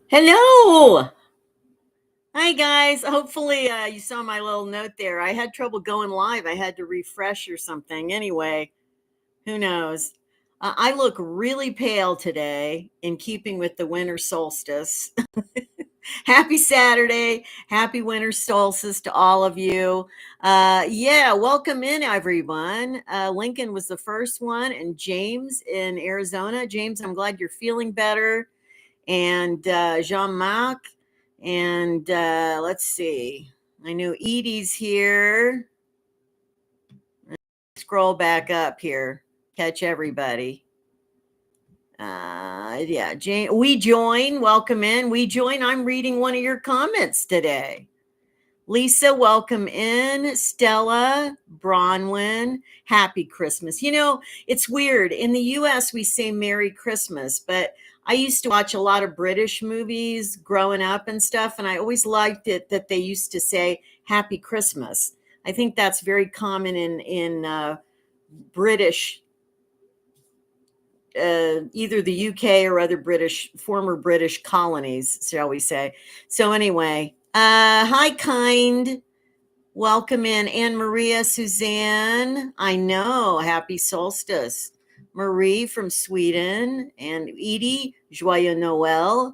Hello. Hi, guys. Hopefully, you saw my little note there. I had trouble going live. I had to refresh or something. Anyway, who knows? I look really pale today, in keeping with the winter solstice. Happy Saturday. Happy winter solstice to all of you. Yeah, welcome in, everyone. Lincoln was the first one, and James in Arizona. James, I'm glad you're feeling better. And Jean-Marc. And let's see. I know Edie's here. Scroll back up here. Catch everybody. Yeah, Jane, we join. Welcome in. We join. I'm reading one of your comments today. Lisa, welcome in. Stella, Bronwyn, happy Christmas. You know, it's weird. In the US, we say Merry Christmas, but I used to watch a lot of British movies growing up and stuff, and I always liked it that they used to say Happy Christmas. I think that's very common in British, either the UK or other former British colonies, shall we say. So anyway, hi, kind. Welcome in, Anne Maria, Suzanne. I know, happy solstice. Marie from Sweden, and Edie, Joyeux Noël.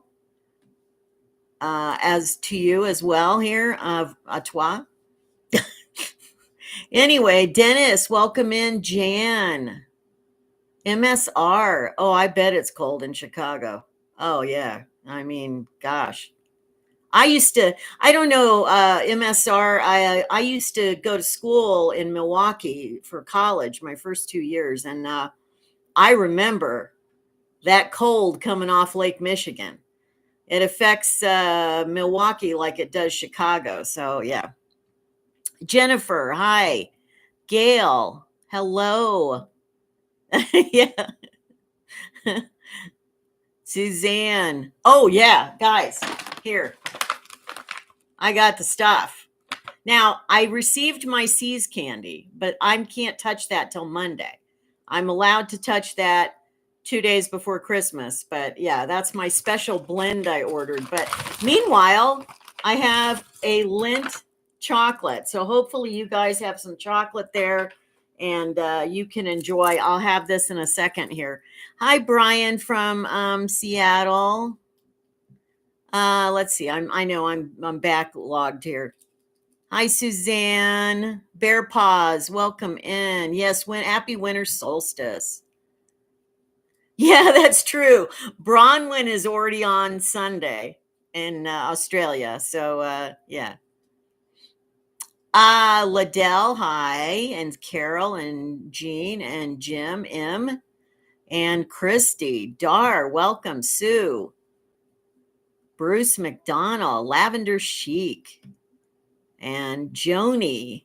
As to you as well here, à toi. Anyway, Dennis, welcome in, Jan. MSR. Oh, I bet it's cold in Chicago. Oh, yeah. I mean, gosh. I don't know, MSR. I used to go to school in Milwaukee for college, my first 2 years. And I remember that cold coming off Lake Michigan. It affects Milwaukee like it does Chicago. So, yeah. Jennifer, hi. Gail, hello. Yeah. Suzanne. Oh, yeah, guys, here. I got the stuff. Now, I received my C's candy, but I can't touch that till Monday. I'm allowed to touch that 2 days before Christmas. But yeah, that's my special blend I ordered. But meanwhile, I have a Lindt chocolate. So hopefully you guys have some chocolate there and you can enjoy. I'll have this in a second here. Hi, Brian from Seattle. Let's see. I know I'm backlogged here. Hi, Suzanne. Bear Paws, welcome in. Yes, happy winter solstice. Yeah, that's true. Bronwyn is already on Sunday in Australia. So, yeah. Liddell, hi. And Carol and Jean and Jim, M. And Christy. Dar, welcome. Sue. Bruce McDonald, Lavender Chic. And Joni.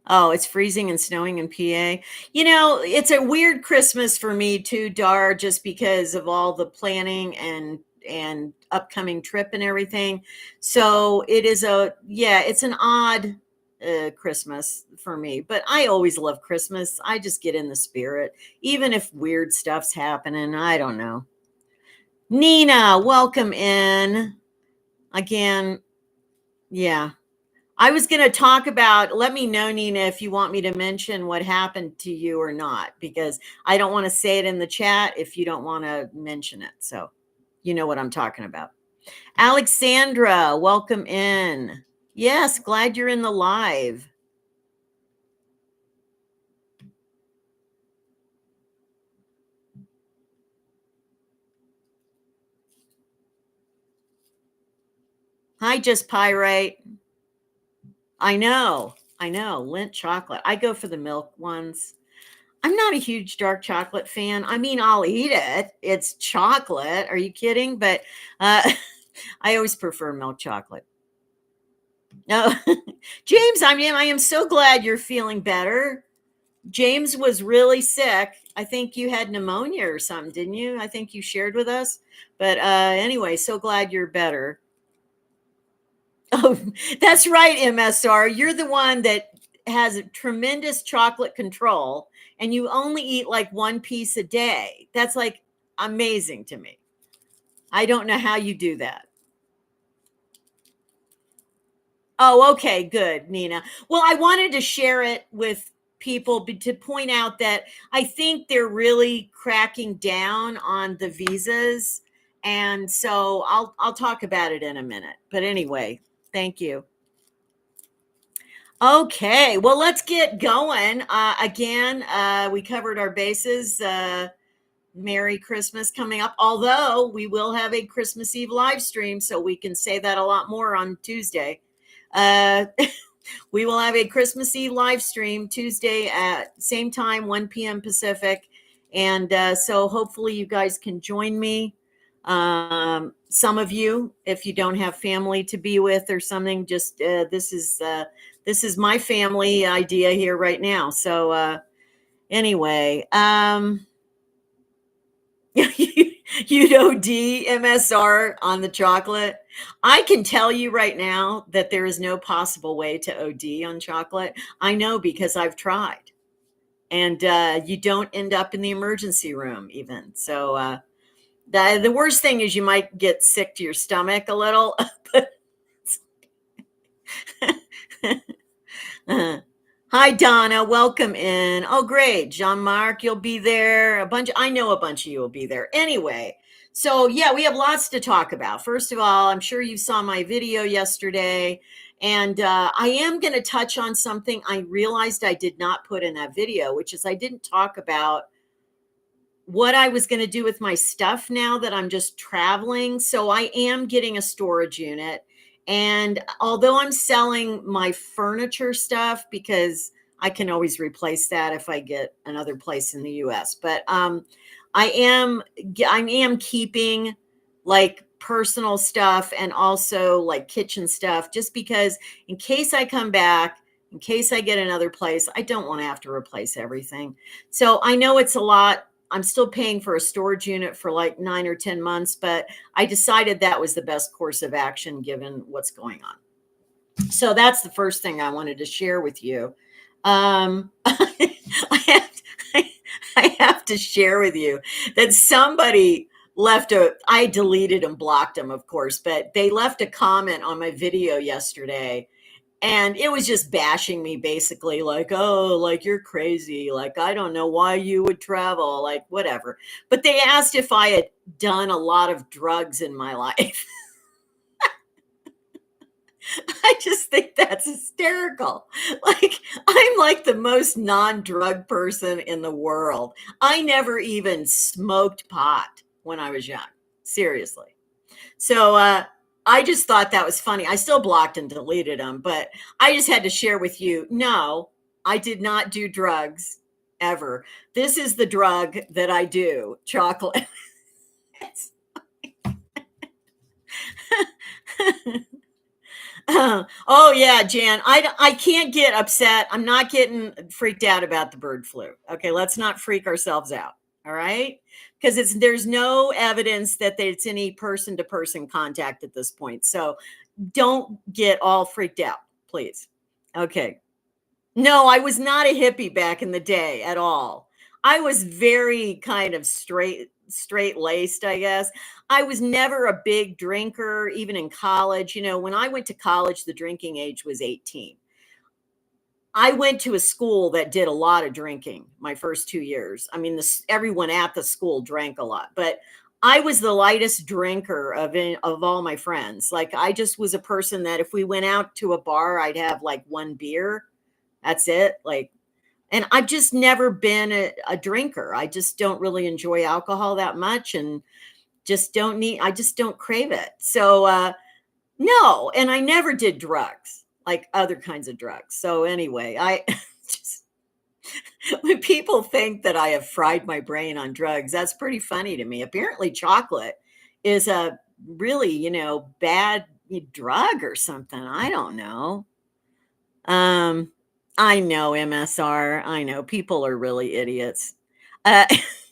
Oh, it's freezing and snowing in PA. You know, it's a weird Christmas for me too, Dar, just because of all the planning and upcoming trip and everything. So it's an odd Christmas for me, but I always love Christmas. I just get in the spirit, even if weird stuff's happening. I don't know. Nina, welcome in again. Yeah. I was going to talk about, let me know, Nina, if you want me to mention what happened to you or not, because I don't want to say it in the chat if you don't want to mention it. So you know what I'm talking about. Alexandra, welcome in. Yes, glad you're in the live. Hi, Just Pyrite. I know. Lindt chocolate. I go for the milk ones. I'm not a huge dark chocolate fan. I mean, I'll eat it. It's chocolate. Are you kidding? But I always prefer milk chocolate. No, James, I am so glad you're feeling better. James was really sick. I think you had pneumonia or something, didn't you? I think you shared with us. But anyway, so glad you're better. Oh, that's right, MSR. You're the one that has a tremendous chocolate control and you only eat like one piece a day. That's like amazing to me. I don't know how you do that. Oh, okay, good, Nina. Well, I wanted to share it with people to point out that I think they're really cracking down on the visas, and so I'll talk about it in a minute. But anyway, thank you. Okay, well, let's get going. Again, we covered our bases. Merry Christmas coming up. Although we will have a Christmas Eve live stream, so we can say that a lot more on Tuesday. Uh, we will have a Christmas Eve live stream Tuesday at same time, 1 p.m. Pacific. And so hopefully you guys can join me. Some of you, if you don't have family to be with or something, just this is my family idea here right now. So anyway, you'd OD MSR on the chocolate. I can tell you right now that there is no possible way to OD on chocolate. I know because I've tried. And you don't end up in the emergency room even. So the worst thing is you might get sick to your stomach a little. Hi, Donna. Welcome in. Oh, great. Jean-Marc, you'll be there. I know a bunch of you will be there. Anyway, so yeah, we have lots to talk about. First of all, I'm sure you saw my video yesterday. And I am going to touch on something I realized I did not put in that video, which is I didn't talk about what I was going to do with my stuff now that I'm just traveling. So I am getting a storage unit. And although I'm selling my furniture stuff because I can always replace that if I get another place in the US, but I am keeping like personal stuff and also like kitchen stuff just because in case I come back, in case I get another place, I don't want to have to replace everything. So I know it's a lot. I'm still paying for a storage unit for like 9 or 10 months, but I decided that was the best course of action given what's going on. So that's the first thing I wanted to share with you. I have to share with you that somebody I deleted and blocked them, of course, but they left a comment on my video yesterday and it was just bashing me basically like, oh, like you're crazy, like I don't know why you would travel, like whatever. But they asked if I had done a lot of drugs in my life. I just think that's hysterical. Like I'm like the most non-drug person in the world. I never even smoked pot when I was young, seriously. So I just thought that was funny. I still blocked and deleted them, but I just had to share with you. No, I did not do drugs ever. This is the drug that I do, chocolate. Oh yeah, Jan. I can't get upset. I'm not getting freaked out about the bird flu. Okay, let's not freak ourselves out. All right, because there's no evidence that it's any person to person contact at this point. So don't get all freaked out, please. Okay. No, I was not a hippie back in the day at all. I was very kind of straight laced, I guess. I was never a big drinker, even in college. You know, when I went to college, the drinking age was 18. I went to a school that did a lot of drinking my first 2 years. I mean, everyone at the school drank a lot, but I was the lightest drinker of all my friends. Like I just was a person that if we went out to a bar, I'd have like one beer. That's it. Like, and I've just never been a drinker. I just don't really enjoy alcohol that much and I just don't crave it. So, no, and I never did drugs, like other kinds of drugs. So anyway, I just when people think that I have fried my brain on drugs, that's pretty funny to me. Apparently, chocolate is a really, bad drug or something. I don't know. Um, I know MSR. I know people are really idiots. Uh,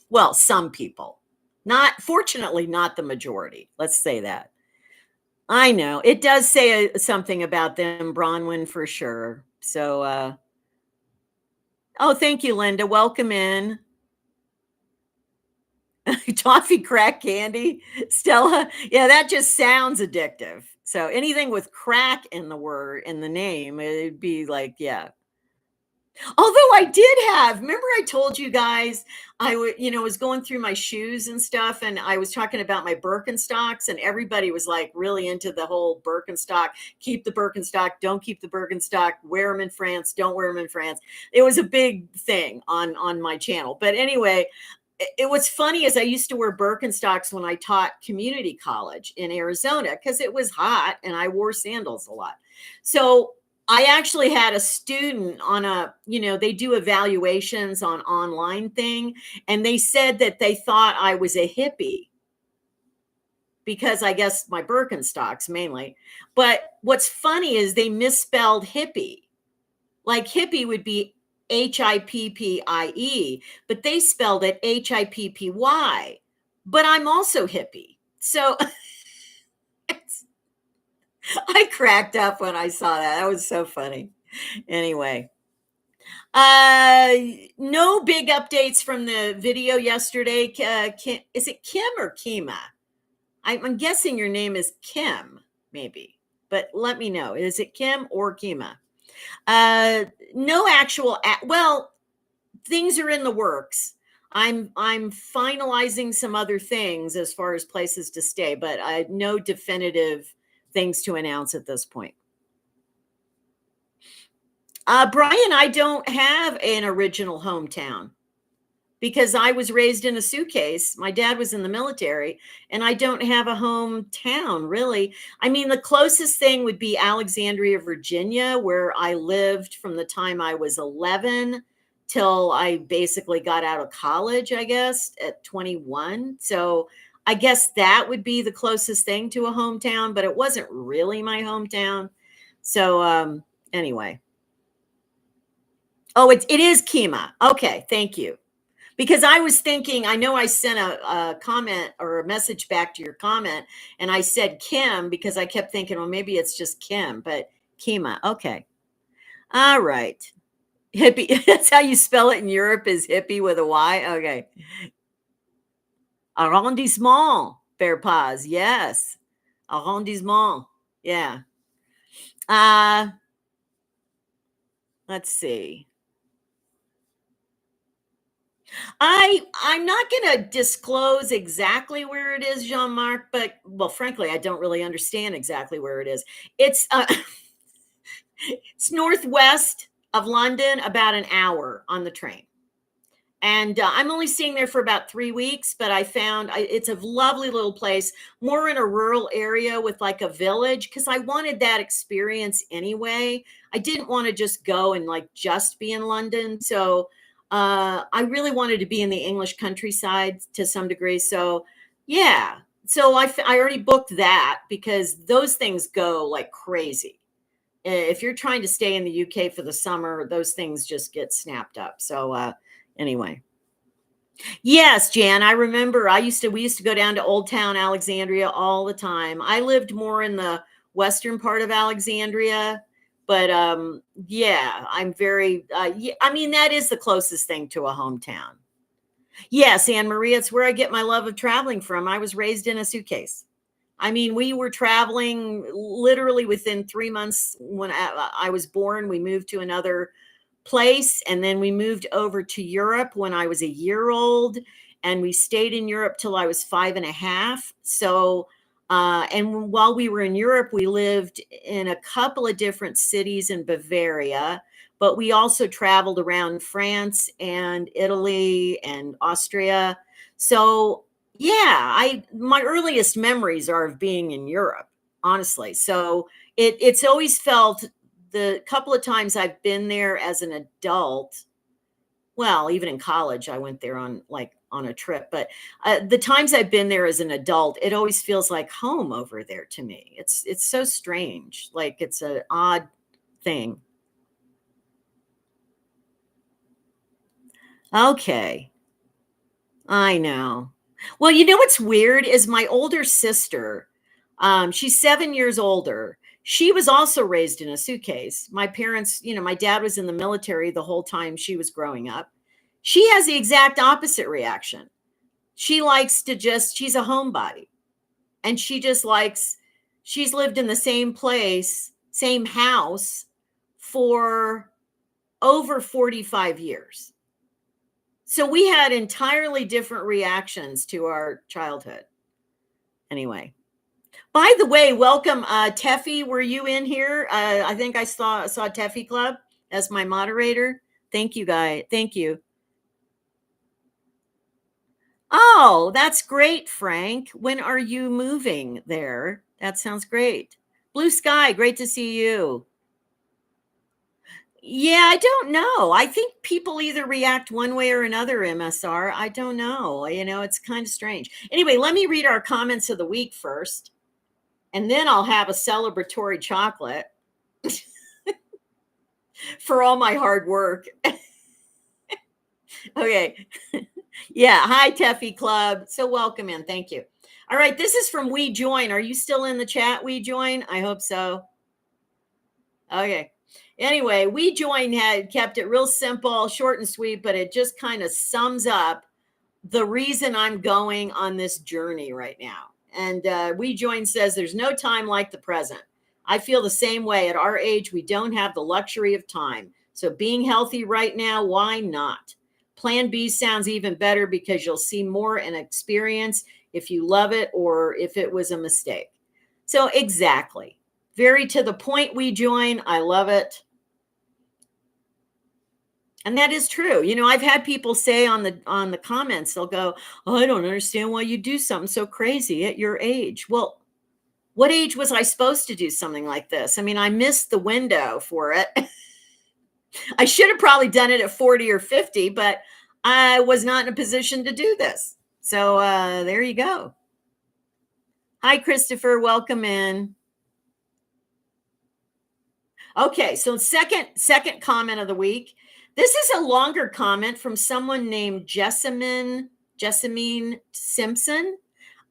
well, some people, not fortunately, not the majority. Let's say that. I know it does say something about them, Bronwyn, for sure. So, oh, thank you, Linda. Welcome in. Toffee crack candy, Stella. Yeah, that just sounds addictive. So anything with crack in the word, in the name, it'd be like, yeah. Although I did have, remember I told you guys was going through my shoes and stuff, and I was talking about my Birkenstocks, and everybody was like really into the whole Birkenstock. Keep the Birkenstock, don't keep the Birkenstock. Wear them in France, don't wear them in France. It was a big thing on my channel. But anyway, what's funny is I used to wear Birkenstocks when I taught community college in Arizona because it was hot and I wore sandals a lot. So I actually had a student on they do evaluations on online thing, and they said that they thought I was a hippie because I guess my Birkenstocks mainly. But what's funny is they misspelled hippie. Like hippie would be Hippie, but they spelled it Hippy. But I'm also hippie. So I cracked up when I saw that. That was so funny. Anyway, no big updates from the video yesterday. Is it Kim or Kima? I'm guessing your name is Kim, maybe, but let me know. Is it Kim or Kima? No actual, well, things are in the works. I'm finalizing some other things as far as places to stay, but no definitive things to announce at this point. Brian, I don't have an original hometown because I was raised in a suitcase. My dad was in the military, and I don't have a hometown, really. I mean, the closest thing would be Alexandria, Virginia, where I lived from the time I was 11 till I basically got out of college, I guess, at 21. So I guess that would be the closest thing to a hometown, but it wasn't really my hometown. So anyway. Oh, it is Kima. Okay, thank you. Because I was thinking, I know I sent a comment or a message back to your comment, and I said Kim because I kept thinking, well, maybe it's just Kim, but Kima. Okay. All right. Hippie. That's how you spell it in Europe, is hippie with a Y. Okay. Arrondissement, Bear Paws. Yes. Arrondissement. Yeah. Let's see. I'm not going to disclose exactly where it is, Jean-Marc, but well, frankly, I don't really understand exactly where it is. It's it's northwest of London, about an hour on the train. And I'm only staying there for about 3 weeks, but I found it's a lovely little place, more in a rural area with like a village, because I wanted that experience anyway. I didn't want to just go and like just be in London. So I really wanted to be in the English countryside to some degree. So yeah, so I already booked that because those things go like crazy. If you're trying to stay in the UK for the summer, those things just get snapped up. So anyway. Yes, Jan, I remember we used to go down to Old Town Alexandria all the time. I lived more in the western part of Alexandria, but yeah, I'm very I mean, that is the closest thing to a hometown. Yes, Anne Marie, it's where I get my love of traveling from. I was raised in a suitcase. I mean, we were traveling literally within 3 months when I was born. We moved to another place, and then we moved over to Europe when I was a year old, and we stayed in Europe till I was 5.5. So and while we were in Europe, we lived in a couple of different cities in Bavaria, but we also traveled around France and Italy and Austria. So yeah, my earliest memories are of being in Europe, honestly. So it's always felt, the couple of times I've been there as an adult, well, even in college, I went there on a trip, but the times I've been there as an adult, it always feels like home over there to me. It's so strange. Like it's an odd thing. Okay. I know. Well, you know what's weird is my older sister, she's 7 years older. She was also raised in a suitcase. My parents, my dad was in the military the whole time she was growing up. She has the exact opposite reaction. She likes to she's a homebody, and she just likes, she's lived in the same place, same house for over 45 years. So we had entirely different reactions to our childhood. Anyway, by the way, welcome, Teffy. Were you in here? I think I saw Teffy Club as my moderator. Thank you, guys. Thank you. Oh, that's great, Frank. When are you moving there? That sounds great. Blue Sky, great to see you. Yeah, I don't know. I think people either react one way or another, MSR. I don't know. It's kind of strange. Anyway, let me read our comments of the week first, and then I'll have a celebratory chocolate for all my hard work. Okay. Yeah. Hi, Teffy Club. So welcome in. Thank you. All right. This is from We Join. Are you still in the chat, We Join? I hope so. Okay. Anyway, We Join had kept it real simple, short and sweet, but it just kind of sums up the reason I'm going on this journey right now. And We Join says there's no time like the present. I feel the same way. At our age, we don't have the luxury of time. So being healthy right now, why not? Plan B sounds even better because you'll see more and experience if you love it or if it was a mistake. So exactly. Very to the point, We Join. I love it. And that is true. I've had people say on the comments, they'll go, "Oh, I don't understand why you do something so crazy at your age." Well, what age was I supposed to do something like this? I mean, I missed the window for it. I should have probably done it at 40 or 50, but I was not in a position to do this. So there you go. Hi, Christopher. Welcome in. Okay, so second comment of the week. This is a longer comment from someone named Jessamine Simpson,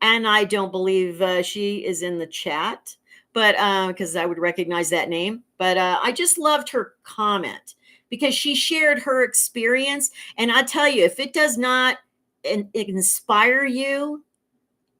and I don't believe she is in the chat, but because I would recognize that name. But I just loved her comment because she shared her experience, and I tell you, if it does not inspire you,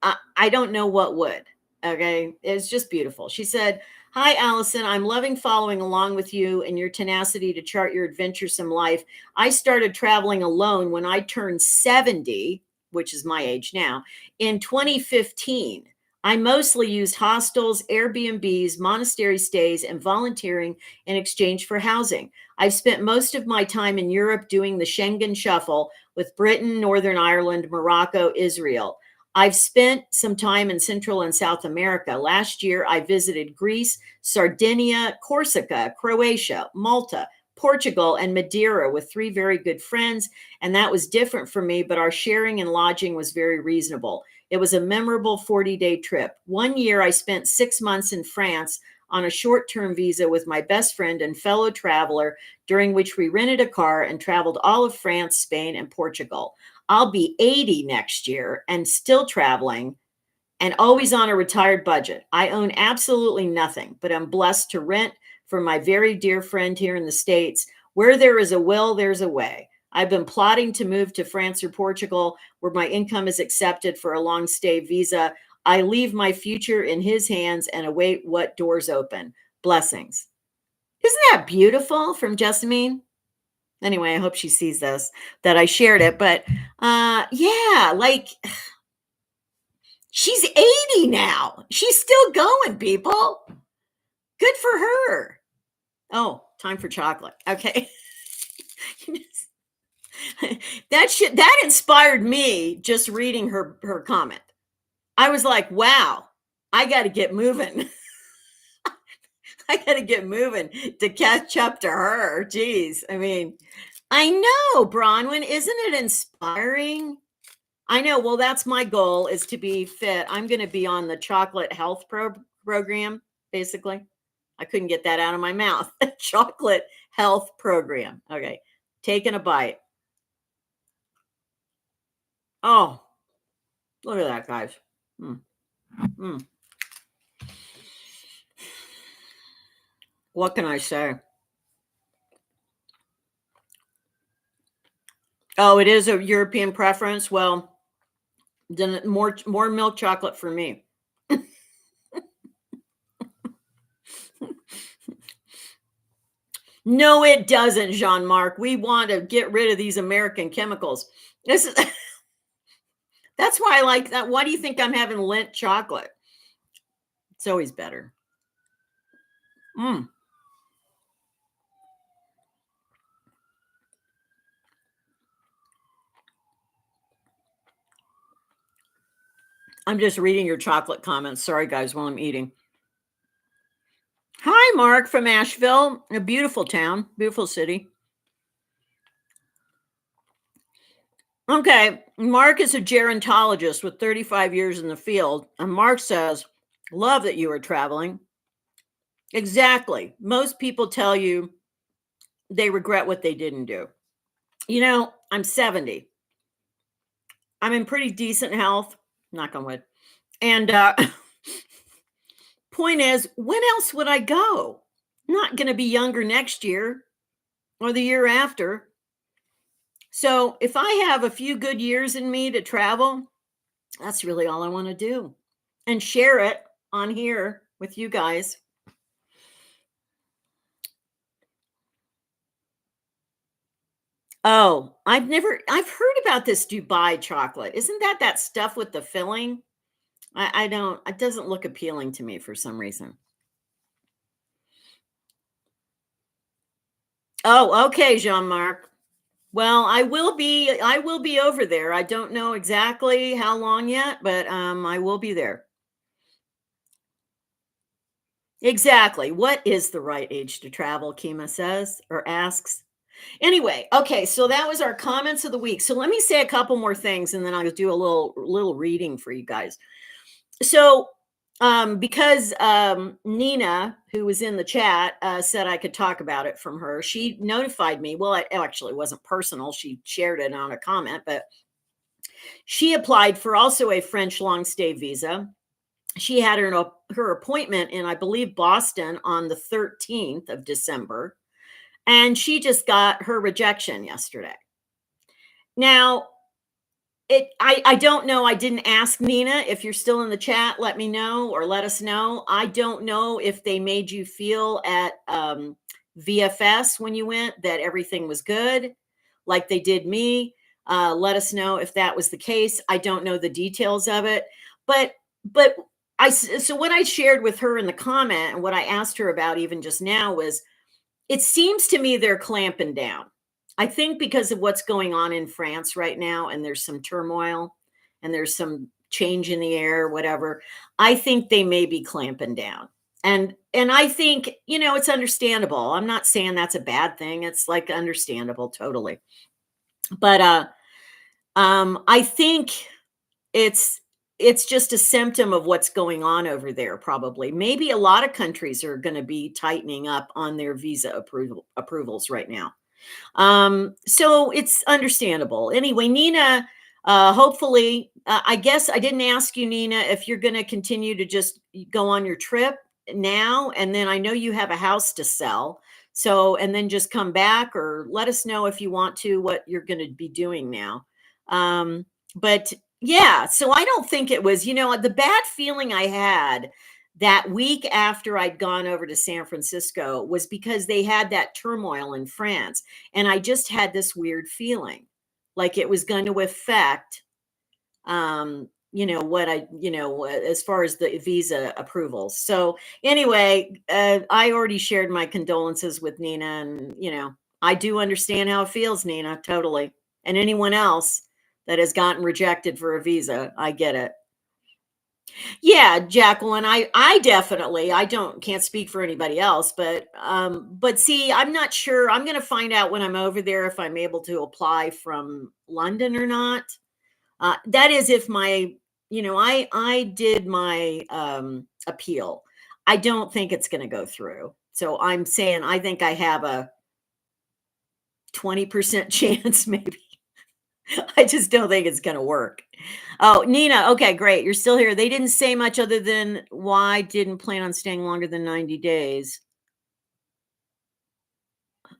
I don't know what would. Okay. It's just beautiful. She said, "Hi, Allison. I'm loving following along with you and your tenacity to chart your adventuresome life. I started traveling alone when I turned 70, which is my age now, in 2015. I mostly used hostels, Airbnbs, monastery stays, and volunteering in exchange for housing. I've spent most of my time in Europe doing the Schengen shuffle with Britain, Northern Ireland, Morocco, Israel. I've spent some time in Central and South America. Last year, I visited Greece, Sardinia, Corsica, Croatia, Malta, Portugal, and Madeira with 3 very good friends. And that was different for me, but our sharing and lodging was very reasonable. It was a memorable 40-day trip. One year, I spent 6 months in France on a short-term visa with my best friend and fellow traveler, during which we rented a car and traveled all of France, Spain, and Portugal. I'll be 80 next year and still traveling and always on a retired budget. I own absolutely nothing, but I'm blessed to rent from my very dear friend here in the States. Where there is a will, there's a way. I've been plotting to move to France or Portugal where my income is accepted for a long stay visa. I leave my future in his hands and await what doors open. Blessings. Isn't that beautiful from Jessamine? Anyway, I hope she sees this, that I shared it. But yeah, like she's 80 now. She's still going, people. Good for her. Oh, time for chocolate. Okay. that inspired me just reading her comment. I was like, wow, I got to get moving. I got to get moving to catch up to her. Jeez. I mean, I know, Bronwyn, isn't it inspiring? I know. Well, that's my goal, is to be fit. I'm going to be on the chocolate health program, basically. I couldn't get that out of my mouth. Chocolate health program. Okay. Taking a bite. Oh, look at that, guys. What can I say? Oh, it is a European preference. Well, Then more milk chocolate for me. No, it doesn't, Jean-Marc. We want to get rid of these American chemicals. This is that's why I like that. Why do you think I'm having Lindt chocolate? It's always better. Mm. I'm just reading your chocolate comments. Sorry, guys, while I'm eating. Hi, Mark from Asheville, a beautiful town, beautiful city. Okay, Mark is a gerontologist with 35 years in the field. And Mark says, love that you are traveling. Exactly. Most people tell you they regret what they didn't do. You know, I'm 70. I'm in pretty decent health, knock on wood. And point is, when else would I go? Not going to be younger next year or the year after. So if I have a few good years in me to travel, that's really all I want to do and share it on here with you guys. Oh, I've heard about this Dubai chocolate. Isn't that stuff with the filling? I don't, it doesn't look appealing to me for some reason. Oh, okay, Jean-Marc. Well, I will be over there. I don't know exactly how long yet, but I will be there. Exactly. What is the right age to travel? Kima says or asks. Anyway, okay, so that was our comments of the week. So let me say a couple more things and then I'll do a little reading for you guys. So because Nina, who was in the chat, said I could talk about it from her, she notified me. Well, it actually wasn't personal. She shared it on a comment, but she applied for also a French long stay visa. She had her appointment in, I believe, Boston on the 13th of December, and she just got her rejection yesterday. Now, I don't know. I didn't ask Nina. If you're still in the chat, let me know or let us know. I don't know if they made you feel at VFS when you went that everything was good, like they did me. Let us know if that was the case. I don't know the details of it, but but so what I shared with her in the comment and what I asked her about even just now was, it seems to me they're clamping down. I think because of what's going on in France right now, and there's some turmoil and there's some change in the air, whatever. I think they may be clamping down. And I think, it's understandable. I'm not saying that's a bad thing. It's like understandable totally. But I think it's it's just a symptom of what's going on over there, probably. Maybe a lot of countries are going to be tightening up on their visa approvals right now. So it's understandable. Anyway, Nina, hopefully, I guess I didn't ask you, Nina, if you're going to continue to just go on your trip now, and then I know you have a house to sell. So, and then just come back, or let us know if you want to, what you're going to be doing now. But yeah, so I don't think it was, the bad feeling I had that week after I'd gone over to San Francisco was because they had that turmoil in France. And I just had this weird feeling like it was going to affect, as far as the visa approvals. So anyway, I already shared my condolences with Nina, and, I do understand how it feels, Nina, totally. And anyone else that has gotten rejected for a visa, I get it. Yeah, Jacqueline, I definitely, I can't speak for anybody else, but see, I'm not sure. I'm going to find out when I'm over there if I'm able to apply from London or not. That is if my, I did my appeal. I don't think it's going to go through. So I'm saying I think I have a 20% chance maybe. I just don't think it's going to work. Oh, Nina. Okay, great. You're still here. They didn't say much other than why didn't plan on staying longer than 90 days.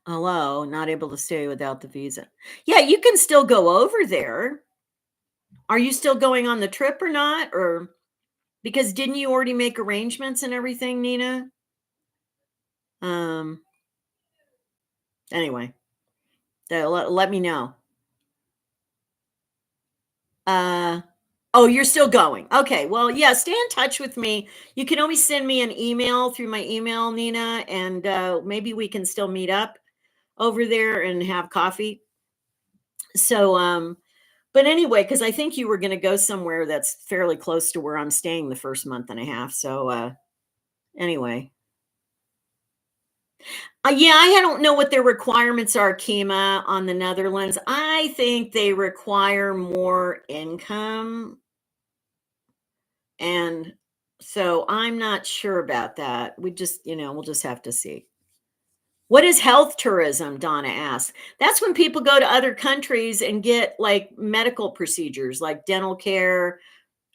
Hello, not able to stay without the visa. Yeah, you can still go over there. Are you still going on the trip or not? Or because didn't you already make arrangements and everything, Nina? Um, anyway, let me know. Uh, oh, you're still going. Okay. Well, yeah, stay in touch with me. You can always send me an email through my email, Nina, and maybe we can still meet up over there and have coffee. So, but anyway, because I think you were going to go somewhere that's fairly close to where I'm staying the first month and a half. So, anyway, yeah, I don't know what their requirements are, Kima, on the Netherlands. I think they require more income. And so I'm not sure about that. We'll just have to see. What is health tourism? Donna asks. That's when people go to other countries and get like medical procedures, like dental care,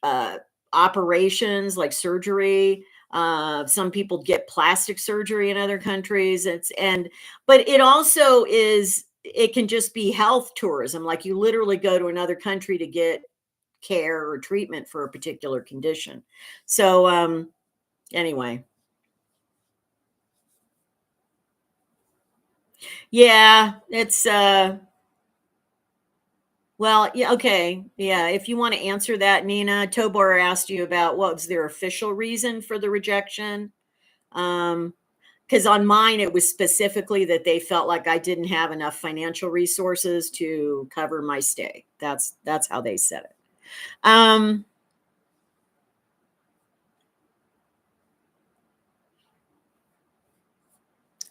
uh, operations, like surgery. Some people get plastic surgery in other countries. But it also is, it can just be health tourism. Like you literally go to another country to get care or treatment for a particular condition. So, anyway, yeah, it's, well, yeah, okay. Yeah, if you want to answer that, Nina, Tobor asked you about what was their official reason for the rejection. Because on mine, it was specifically that they felt like I didn't have enough financial resources to cover my stay. That's how they said it. Um,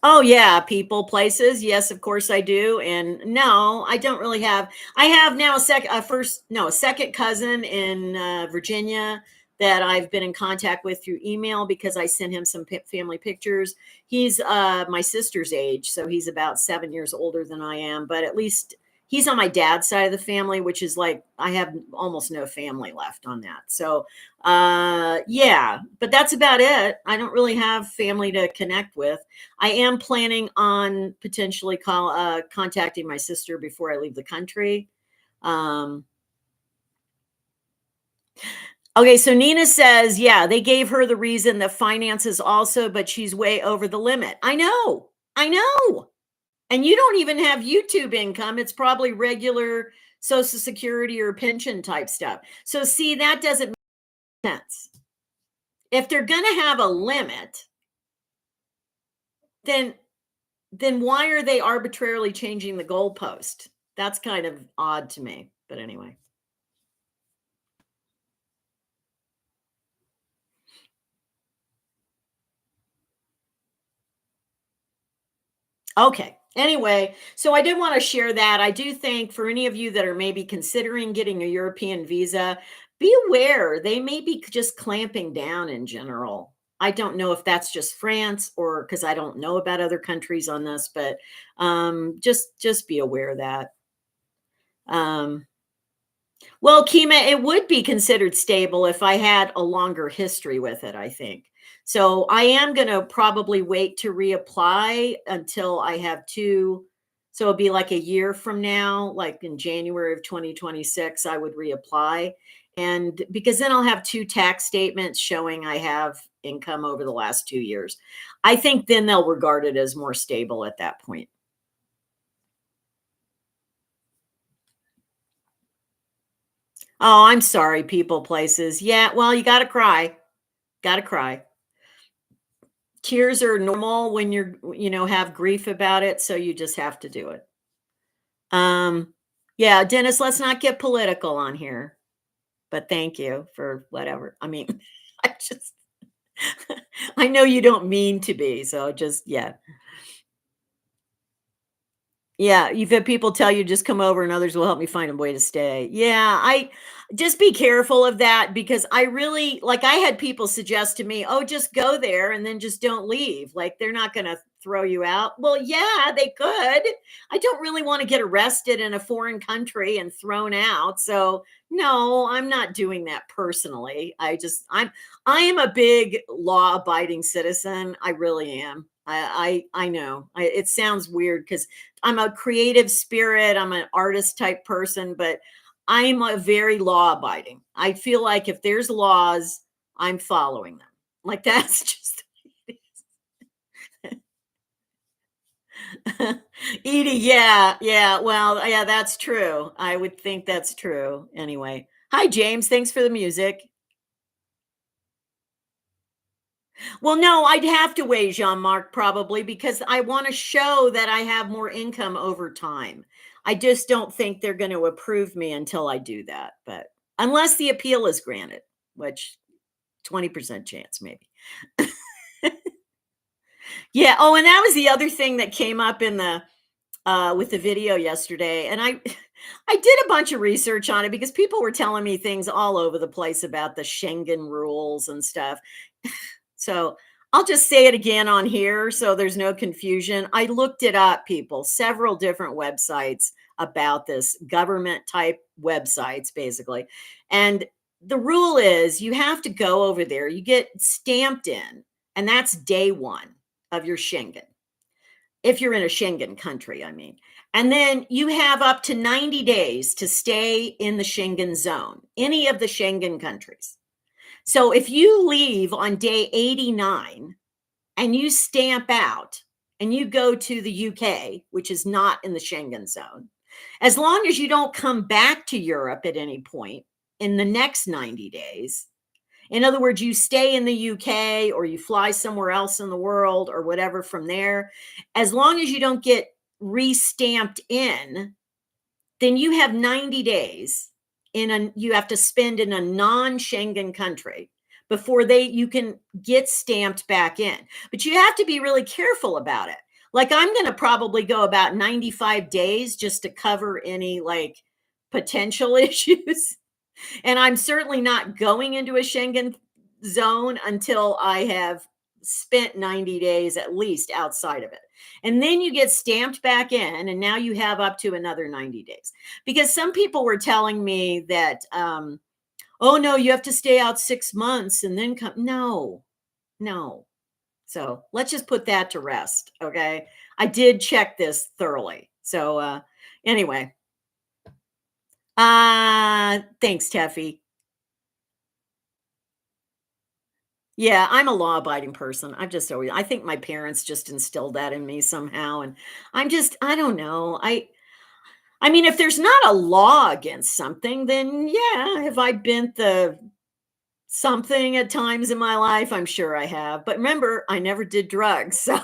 Oh yeah, people, places. Yes, of course I do. And no, I don't really have. I have now a second cousin in Virginia that I've been in contact with through email because I sent him some family pictures. He's my sister's age, so he's about 7 years older than I am. But at least he's on my dad's side of the family, which is like I have almost no family left on that. So yeah, but that's about it. I don't really have family to connect with. I am planning on potentially contacting my sister before I leave the country. Um, okay, so Nina says, yeah, they gave her the reason the finances also, but she's way over the limit. I know. And you don't even have YouTube income. It's probably regular Social Security or pension type stuff. So see, that doesn't make sense. If they're going to have a limit, then why are they arbitrarily changing the goalpost? That's kind of odd to me. But anyway. Okay. Anyway, so I did want to share that. I do think for any of you that are maybe considering getting a European visa, be aware they may be just clamping down in general. I don't know if that's just France or because I don't know about other countries on this, but just be aware of that. Um, Well, Kima, it would be considered stable if I had a longer history with it, I think. So I am going to probably wait to reapply until I have two. So it'll be like a year from now, like in January of 2026, I would reapply. And because then I'll have two tax statements showing I have income over the last 2 years. I think then they'll regard it as more stable at that point. Oh, I'm sorry, people, places. Yeah, well, you got to cry. Got to cry. Tears are normal when have grief about it, so you just have to do it. Yeah, Dennis, let's not get political on here, but thank you for whatever. I mean, I just I know you don't mean to be, so just yeah. Yeah, you've had people tell you just come over and others will help me find a way to stay. Yeah, I just be careful of that because I really like I had people suggest to me, "Oh, just go there and then just don't leave." Like they're not going to throw you out. Well, yeah, they could. I don't really want to get arrested in a foreign country and thrown out. So, no, I'm not doing that personally. I am a big law-abiding citizen. I really am. I know. It sounds weird because I'm a creative spirit. I'm an artist type person, but I'm a very law abiding. I feel like if there's laws, I'm following them. Like that's just Edie. Yeah, yeah. Well, yeah, that's true. I would think that's true. Anyway, hi James. Thanks for the music. Well, no, I'd have to weigh Jean-Marc probably because I want to show that I have more income over time. I just don't think they're going to approve me until I do that. But unless the appeal is granted, which 20% chance maybe. Yeah. Oh, and that was the other thing that came up in the with the video yesterday. And I I did a bunch of research on it because people were telling me things all over the place about the Schengen rules and stuff. So I'll just say it again on here so there's no confusion. I looked it up, people, several different websites about this, government type websites, basically. And the rule is you have to go over there, you get stamped in, and that's day one of your Schengen. If you're in a Schengen country, I mean. And then you have up to 90 days to stay in the Schengen zone, any of the Schengen countries. So if you leave on day 89 and you stamp out and you go to the UK, which is not in the Schengen zone, as long as you don't come back to Europe at any point in the next 90 days, in other words, you stay in the UK or you fly somewhere else in the world or whatever from there, as long as you don't get re-stamped in, then you have 90 days you have to spend in a non-Schengen country before you can get stamped back in. But you have to be really careful about it. Like I'm going to probably go about 95 days just to cover any like potential issues. And I'm certainly not going into a Schengen zone until I have spent 90 days at least outside of it. And then you get stamped back in, and now you have up to another 90 days. Because some people were telling me that, oh, no, you have to stay out 6 months and then come. No, no. So let's just put that to rest. Okay. I did check this thoroughly. So, anyway, thanks, Teffy. Yeah, I'm a law-abiding person. I think my parents just instilled that in me somehow, and I don't know. I mean, if there's not a law against something, then yeah, have I bent the something at times in my life? I'm sure I have. But remember, I never did drugs. So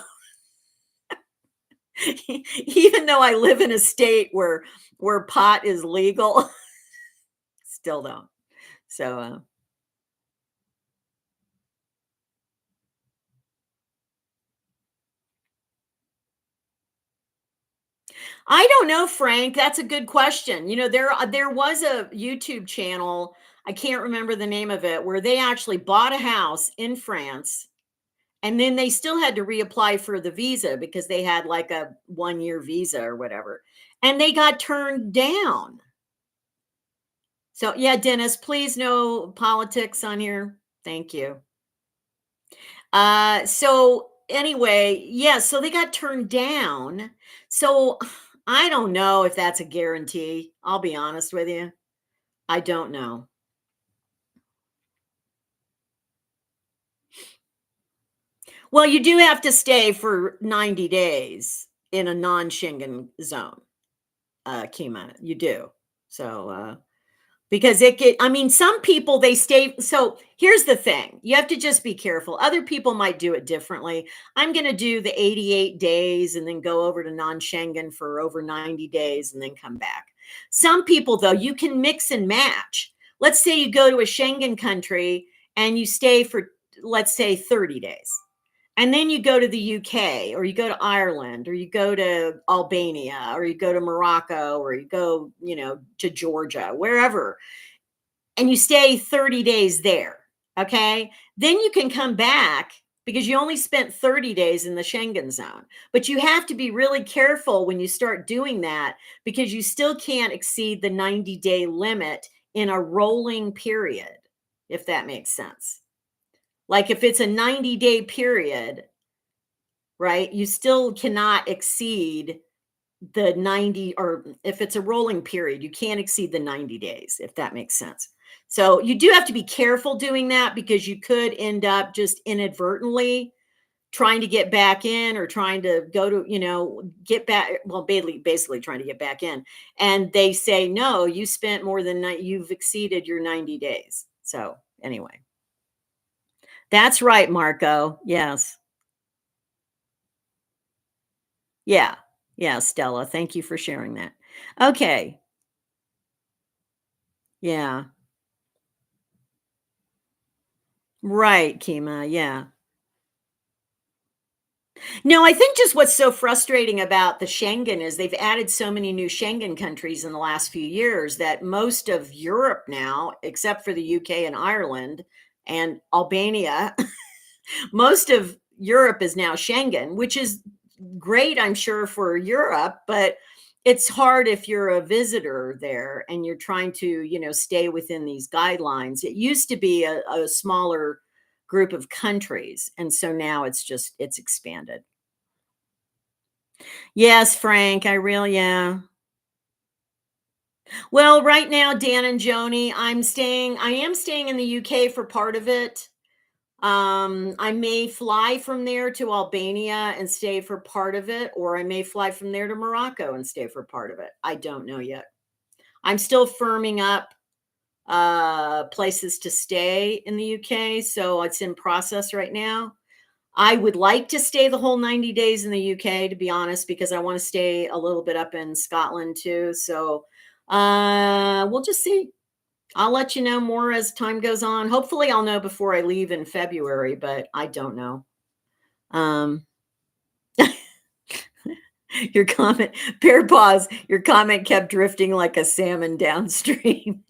even though I live in a state where pot is legal, still don't. So I don't know, Frank. That's a good question. You know, there was a YouTube channel, I can't remember the name of it, where they actually bought a house in France and then they still had to reapply for the visa because they had like a 1-year visa or whatever. And they got turned down. So, yeah, Dennis, please no politics on here. Thank you. So anyway, yeah, so they got turned down. So I don't know if that's a guarantee. I'll be honest with you. I don't know. Well, you do have to stay for 90 days in a non-Schengen zone, Kima. You do. So because I mean, some people they stay. So here's the thing, you have to just be careful. Other people might do it differently. I'm going to do the 88 days and then go over to non-Schengen for over 90 days and then come back. Some people though, you can mix and match. Let's say you go to a Schengen country and you stay for, let's say, 30 days, and then you go to the UK or you go to Ireland or you go to Albania or you go to Morocco or you go, to Georgia, wherever, and you stay 30 days there. Okay. Then you can come back because you only spent 30 days in the Schengen zone. But you have to be really careful when you start doing that because you still can't exceed the 90-day limit in a rolling period, if that makes sense. Like if it's a 90-day period, right? You still cannot exceed the 90, or if it's a rolling period, you can't exceed the 90 days, if that makes sense. So you do have to be careful doing that because you could end up just inadvertently trying to get back in or trying to go to, get back. Well, basically trying to get back in. And they say, no, you spent more than you've exceeded your 90 days. So anyway, that's right, Marco. Yes. Yeah. Yeah. Stella, thank you for sharing that. Okay. Yeah. Right, Kima. Yeah. No, I think just what's so frustrating about the Schengen is they've added so many new Schengen countries in the last few years that most of Europe now, except for the UK and Ireland and Albania, most of Europe is now Schengen, which is great, I'm sure, for Europe, but it's hard if you're a visitor there and you're trying to, stay within these guidelines. It used to be a smaller group of countries, and so now it's expanded. Yes, Frank, yeah. Well, right now, Dan and Joni, I am staying in the UK for part of it. I may fly from there to Albania and stay for part of it, or I may fly from there to Morocco and stay for part of it. I don't know yet. I'm still firming up places to stay in the UK, so it's in process right now. I would like to stay the whole 90 days in the UK, to be honest, because I want to stay a little bit up in Scotland too. So we'll just see. I'll let you know more as time goes on. Hopefully, I'll know before I leave in February, but I don't know. Um, your comment, Pear Paws, your comment kept drifting like a salmon downstream.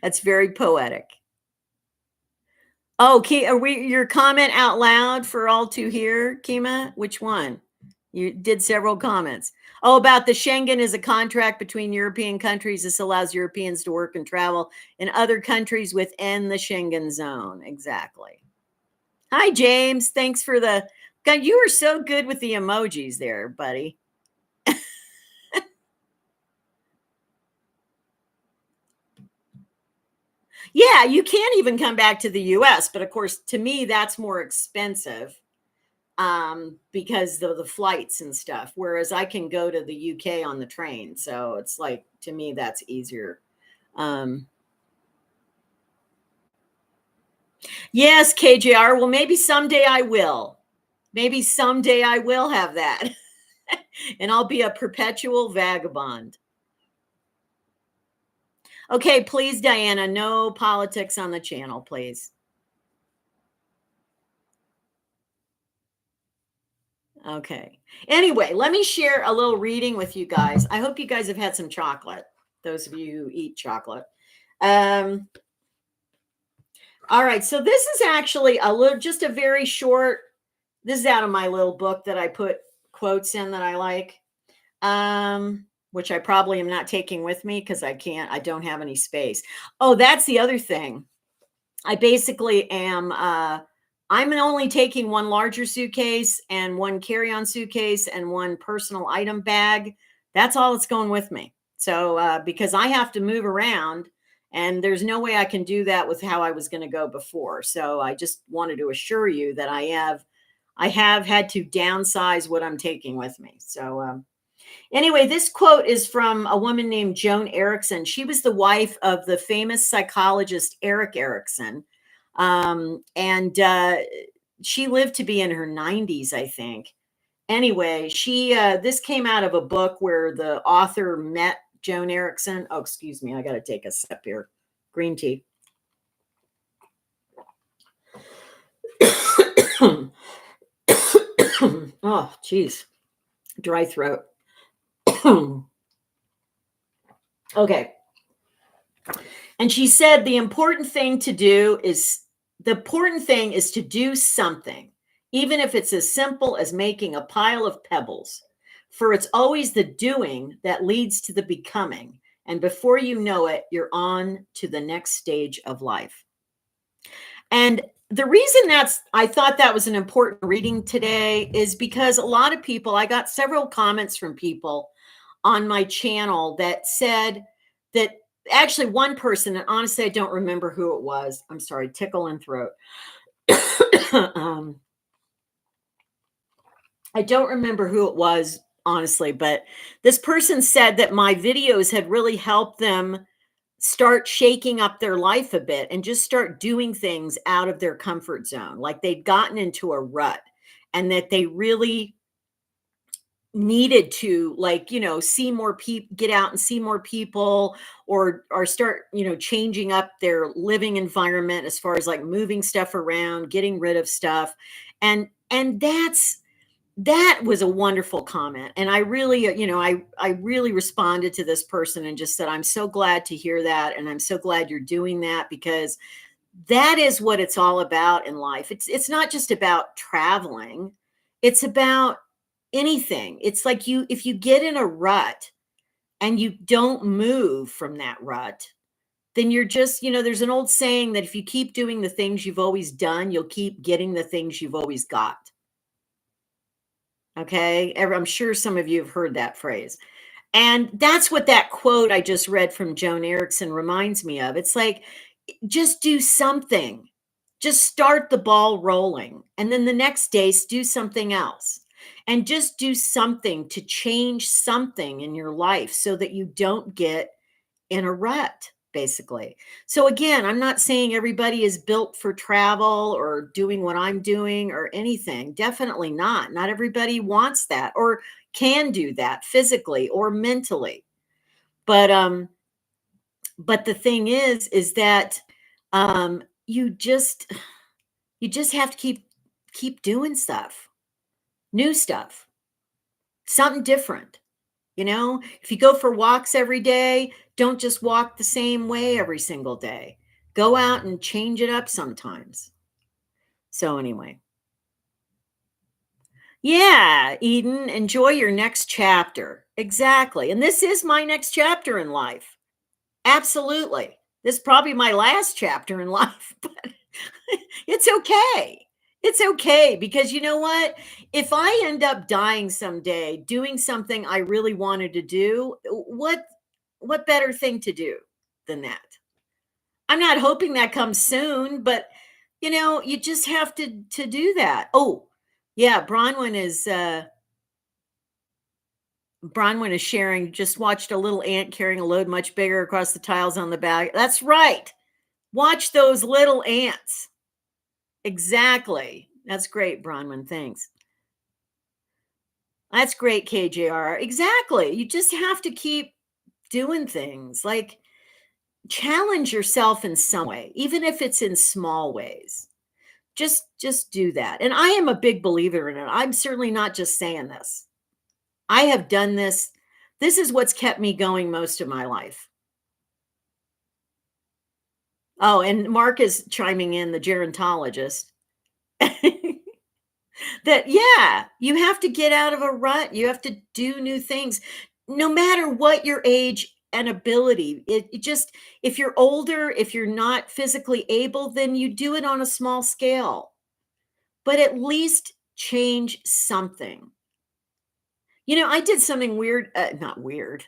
That's very poetic. Oh, are your comment out loud for all to hear, Kima? Which one? You did several comments. Oh, about the Schengen is a contract between European countries. This allows Europeans to work and travel in other countries within the Schengen zone. Exactly. Hi, James. Thanks for the. God, you were so good with the emojis there, buddy. Yeah, you can't even come back to the US, but of course, to me, that's more expensive because of the flights and stuff. Whereas I can go to the UK on the train. So it's like, to me, that's easier. Um, yes, KJR. Well, maybe someday I will. Maybe someday I will have that. And I'll be a perpetual vagabond. Okay, please, Diana, no politics on the channel, please. Okay. Anyway, let me share a little reading with you guys. I hope you guys have had some chocolate, those of you who eat chocolate. All right. So this is actually just a very short, this is out of my little book that I put quotes in that I like, which I probably am not taking with me because I don't have any space. Oh, that's the other thing. I basically am, I'm only taking one larger suitcase and one carry-on suitcase and one personal item bag. That's all that's going with me. So, because I have to move around and there's no way I can do that with how I was going to go before. So I just wanted to assure you that I have had to downsize what I'm taking with me. So, anyway, this quote is from a woman named Joan Erickson. She was the wife of the famous psychologist Erik Erikson. And she lived to be in her 90s, I think. Anyway, this came out of a book where the author met Joan Erickson. Oh, excuse me. I got to take a sip here. Green tea. Oh, geez. Dry throat. Okay. And she said the important thing is to do something, even if it's as simple as making a pile of pebbles. For it's always the doing that leads to the becoming. And before you know it, you're on to the next stage of life. And the reason I thought that was an important reading today is because a lot of people, I got several comments from people on my channel that said that actually one person, and honestly, I don't remember who it was. I'm sorry, tickle in throat. um, I don't remember who it was, honestly, but this person said that my videos had really helped them start shaking up their life a bit and just start doing things out of their comfort zone. Like they'd gotten into a rut and that they really needed to, like, see more people, get out and see more people, or start, changing up their living environment as far as like moving stuff around, getting rid of stuff. And that was a wonderful comment. And I really, I really responded to this person and just said, I'm so glad to hear that. And I'm so glad you're doing that, because that is what it's all about in life. It's not just about traveling. It's about anything. It's like if you get in a rut and you don't move from that rut, then you're just, there's an old saying that if you keep doing the things you've always done, you'll keep getting the things you've always got. Okay. I'm sure some of you have heard that phrase. And that's what that quote I just read from Joan Erickson reminds me of. It's like, just do something, just start the ball rolling. And then the next day, do something else. And just do something to change something in your life so that you don't get in a rut, basically. So again, I'm not saying everybody is built for travel or doing what I'm doing or anything. Definitely not. Not everybody wants that or can do that physically or mentally. But the thing is that you just have to keep doing stuff, new stuff, something different. If you go for walks every day, don't just walk the same way every single day. Go out and change it up sometimes. So, anyway. Yeah, Eden, enjoy your next chapter. Exactly. And this is my next chapter in life. Absolutely. This is probably my last chapter in life, but it's okay. It's okay, because you know what? If I end up dying someday doing something I really wanted to do, what better thing to do than that? I'm not hoping that comes soon, but you just have to do that. Oh, yeah, Bronwyn is sharing, just watched a little ant carrying a load much bigger across the tiles on the back. That's right. Watch those little ants. Exactly. That's great, Bronwyn. Thanks. That's great, KJR. Exactly. You just have to keep doing things, like challenge yourself in some way, even if it's in small ways. Just do that. And I am a big believer in it. I'm certainly not just saying this. I have done this. This is what's kept me going most of my life. Oh, and Mark is chiming in, the gerontologist. That, yeah, you have to get out of a rut. You have to do new things, no matter what your age and ability. It just, if you're older, if you're not physically able, then you do it on a small scale, but at least change something. I did something weird, not weird.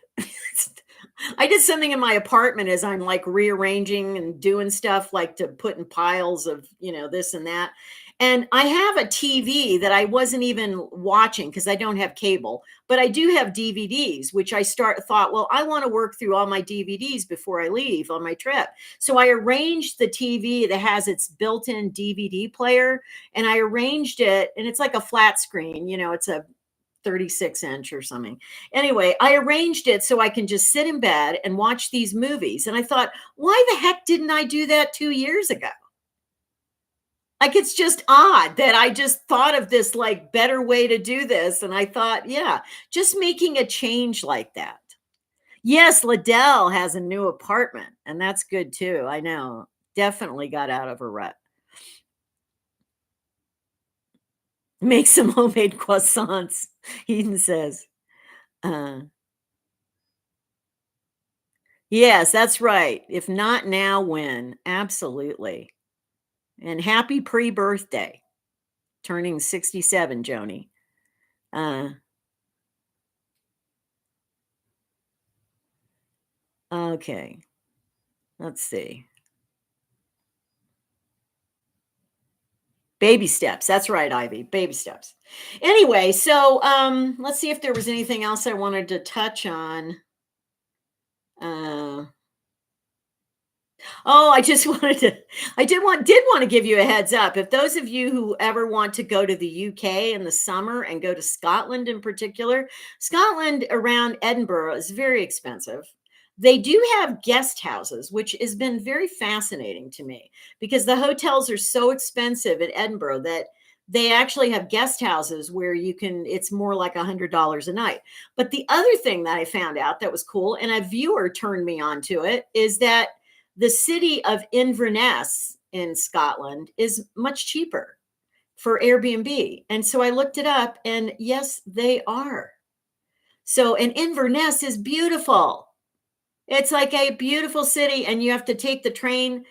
I did something in my apartment as I'm like rearranging and doing stuff, like to put in piles of, this and that. And I have a TV that I wasn't even watching because I don't have cable, but I do have DVDs, which thought, well, I want to work through all my DVDs before I leave on my trip. So I arranged the TV that has its built-in DVD player, and I arranged it, and it's like a flat screen, it's a 36-inch or something. Anyway, I arranged it so I can just sit in bed and watch these movies. And I thought, why the heck didn't I do that 2 years ago? Like, it's just odd that I just thought of this like better way to do this. And I thought, yeah, just making a change like that. Yes, Liddell has a new apartment, and that's good too. I know. Definitely got out of a rut. Make some homemade croissants, Eden says. Uh, Yes, that's right. If not now, when? Absolutely. And happy pre-birthday. Turning 67, Joni. Okay. Let's see. Baby steps. That's right, Ivy. Baby steps. Anyway, so let's see if there was anything else I wanted to touch on. Oh, I just did want to give you a heads up. If those of you who ever want to go to the UK in the summer and go to Scotland in particular, Scotland around Edinburgh is very expensive. They do have guest houses, which has been very fascinating to me because the hotels are so expensive in Edinburgh that they actually have guest houses where it's more like $100 a night. But the other thing that I found out that was cool, and a viewer turned me on to it, is that the city of Inverness in Scotland is much cheaper for Airbnb. And so I looked it up, and yes, they are. So, and Inverness is beautiful. It's like a beautiful city, and you have to take the train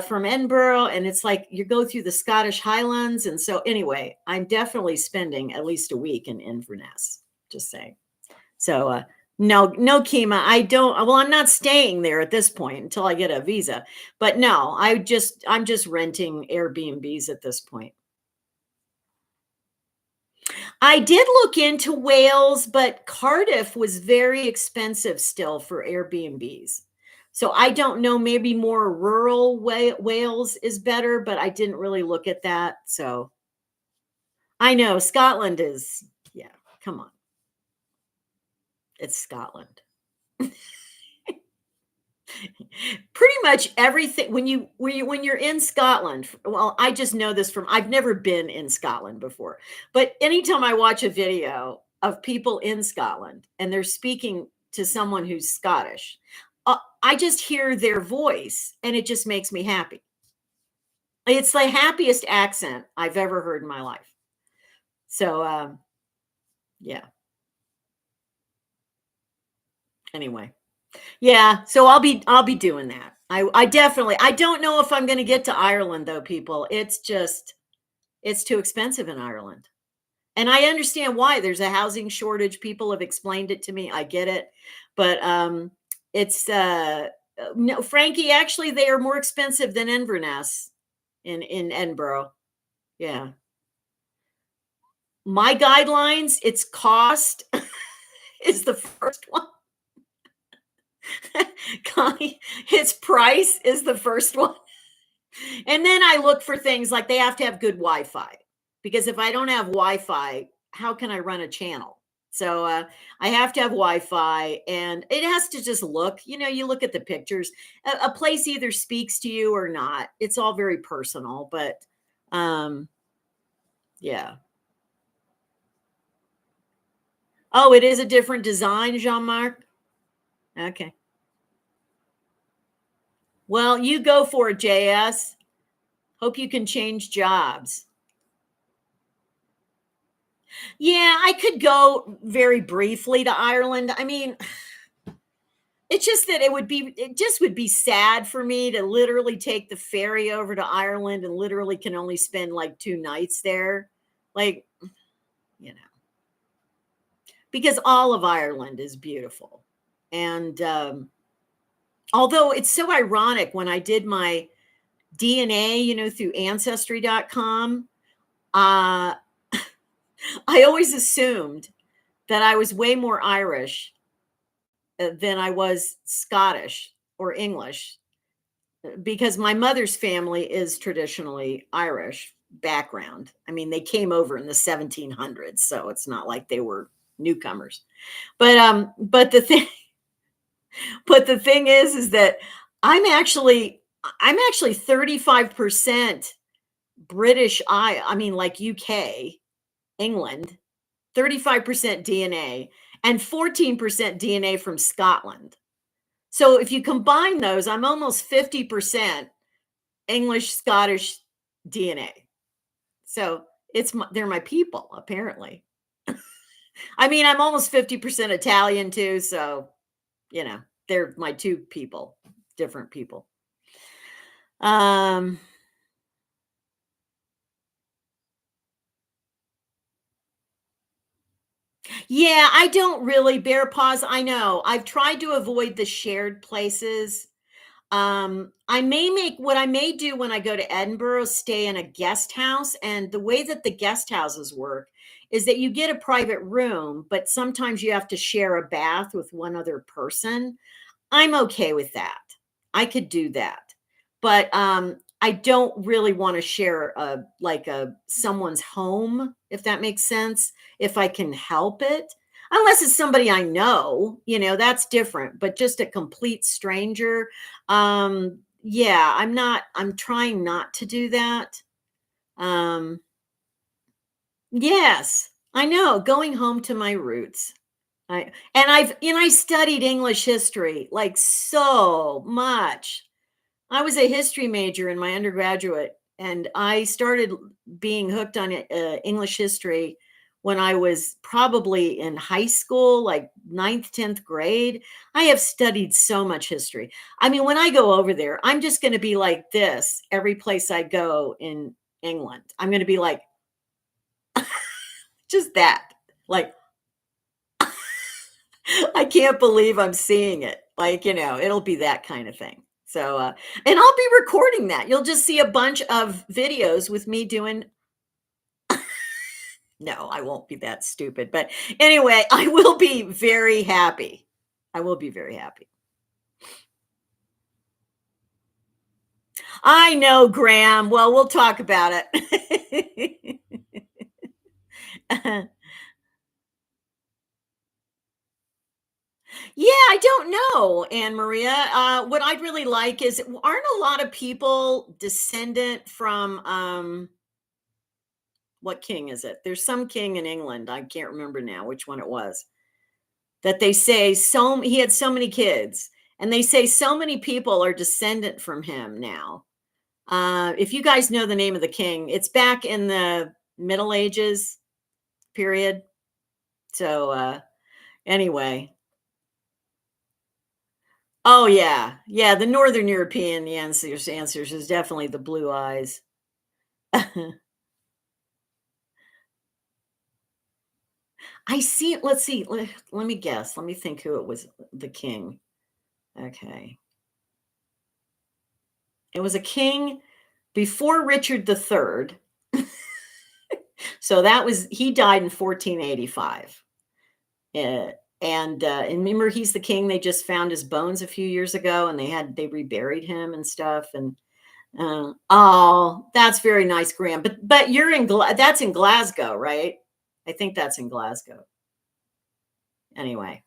from Edinburgh, and it's like you go through the Scottish Highlands. And so, anyway, I'm definitely spending at least a week in Inverness, just saying. So, no, Kima, I don't. Well, I'm not staying there at this point until I get a visa. But no, I'm just renting Airbnbs at this point. I did look into Wales, but Cardiff was very expensive still for Airbnbs. So I don't know, maybe more rural Wales is better, but I didn't really look at that. So I know Scotland is, yeah, come on. It's Scotland. Pretty much everything when you're in Scotland. Well, I just know this from I've never been in Scotland before, but anytime I watch a video of people in Scotland and they're speaking to someone who's Scottish, I just hear their voice and it just makes me happy. It's the happiest accent I've ever heard in my life. So yeah. Anyway. Yeah, so I'll be doing that. I definitely I don't know if I'm going to get to Ireland though, people. It's too expensive in Ireland. And I understand why. There's a housing shortage. People have explained it to me. I get it. But it's no, Frankie, actually they are more expensive than Inverness in Edinburgh. Yeah. My guidelines, it's cost is the first one. Connie, its price is the first one. And then I look for things like they have to have good Wi-Fi, because if I don't have Wi-Fi, how can I run a channel? So I have to have Wi-Fi, and it has to just look, you look at the pictures. A place either speaks to you or not. It's all very personal, but yeah. Oh, it is a different design, Jean-Marc? Okay. Well, you go for it, JS. Hope you can change jobs. Yeah, I could go very briefly to Ireland. I mean, it's just that it just would be sad for me to literally take the ferry over to Ireland and literally can only spend like 2 nights there. Like, you know, because all of Ireland is beautiful. And although it's so ironic, when I did my DNA, through ancestry.com, I always assumed that I was way more Irish than I was Scottish or English, because my mother's family is traditionally Irish background. I mean, they came over in the 1700s, so it's not like they were newcomers. But the thing is that I'm actually 35% British. I mean, like UK, England, 35% DNA, and 14% DNA from Scotland. So if you combine those, I'm almost 50% English, Scottish DNA. So they're my people, apparently. I mean, I'm almost 50% Italian too. So, they're my two people, different people. Yeah, I don't really bear paws. I know. I've tried to avoid the shared places. I may make what I may do when I go to Edinburgh, stay in a guest house. And the way that the guest houses work is that you get a private room, but sometimes you have to share a bath with one other person. I'm okay with that. I could do that. But I don't really want to share a someone's home, if that makes sense, if I can help it. Unless it's somebody I know, that's different, but just a complete stranger. Yeah, I'm trying not to do that. Um yes, I know, going home to my roots. I studied English history like so much. I was a history major in my undergraduate, and I started being hooked on English history when I was probably in high school, like ninth, 10th grade. I have studied so much history. I mean, when I go over there, I'm just going to be like this every place I go in England. I'm going to be like, just that. Like, I can't believe I'm seeing it. Like, it'll be that kind of thing. So, and I'll be recording that. You'll just see a bunch of videos with me doing, no, I won't be that stupid. But anyway, I will be very happy. I will be very happy. I know, Graham. Well, we'll talk about it. Yeah, I don't know, Anne Maria. What I'd really like is, aren't a lot of people descendant from what king is it? There's some king in England. I can't remember now which one it was. That they say he had so many kids, and they say so many people are descendant from him now. If you guys know the name of the king, it's back in the Middle Ages period. So anyway, oh yeah, yeah, the Northern European, the answers is definitely the blue eyes. I see. Let's see. Let me guess. Let me think who it was. The king. Okay. It was a king before Richard III. So he died in 1485. Uh, and remember, he's the king. They just found his bones a few years ago, and they reburied him and stuff. And oh, that's very nice, Graham. But you're that's in Glasgow, right? I think that's in Glasgow. Anyway.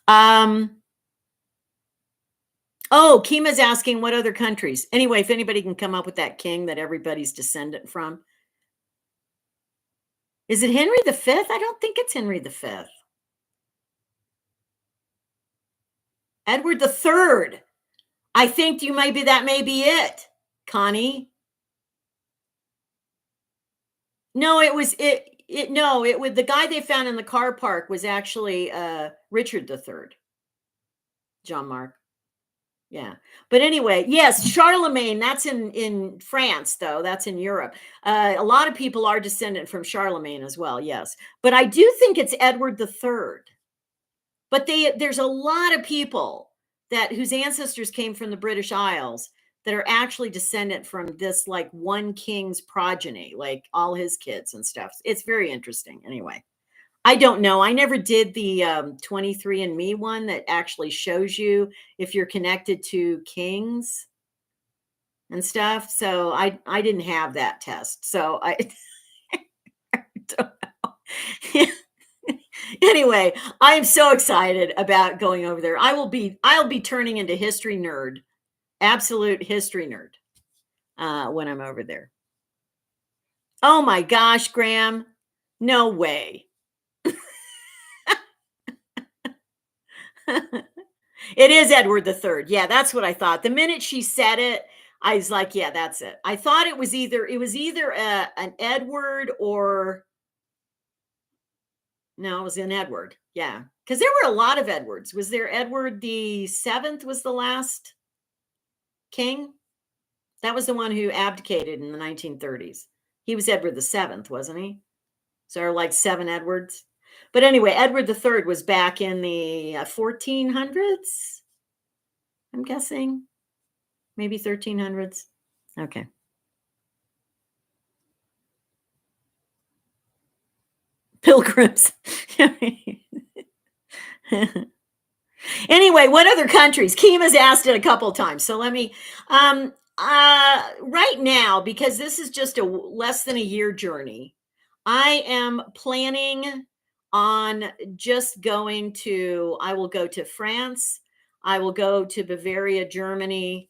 Um, Oh, Kima's asking what other countries. Anyway, if anybody can come up with that king that everybody's descendant from. Is it Henry V? I don't think it's Henry V. Edward III. I think that may be it, Connie. No, it was the guy they found in the car park was actually Richard III. John Mark. Yeah. But anyway, yes, Charlemagne, that's in France, though. That's in Europe. A lot of people are descendant from Charlemagne as well, yes. But I do think it's Edward III. But there's a lot of people whose ancestors came from the British Isles that are actually descendant from this like one king's progeny, like all his kids and stuff. It's very interesting. Anyway. I don't know. I never did the 23andMe one that actually shows you if you're connected to kings and stuff. So I didn't have that test. So I don't know. Anyway, I am so excited about going over there. I'll be turning into history nerd, absolute history nerd, when I'm over there. Oh my gosh, Graham. No way. It is Edward III. Yeah, that's what I thought. The minute she said it, I was like, yeah, that's it. I thought it was either an Edward or no, it was an Edward. Yeah. Because there were a lot of Edwards. Was there Edward the Seventh was the last king? That was the one who abdicated in the 1930s. He was Edward the Seventh, wasn't he? So there are like seven Edwards. But anyway, Edward III was back in the 1400s, I'm guessing. Maybe 1300s. Okay. Pilgrims. Anyway, what other countries? Kima's asked it a couple times. So let me right now, because this is just a less than a year journey, I am planning on just going to, I will go to France, I will go to Bavaria, Germany.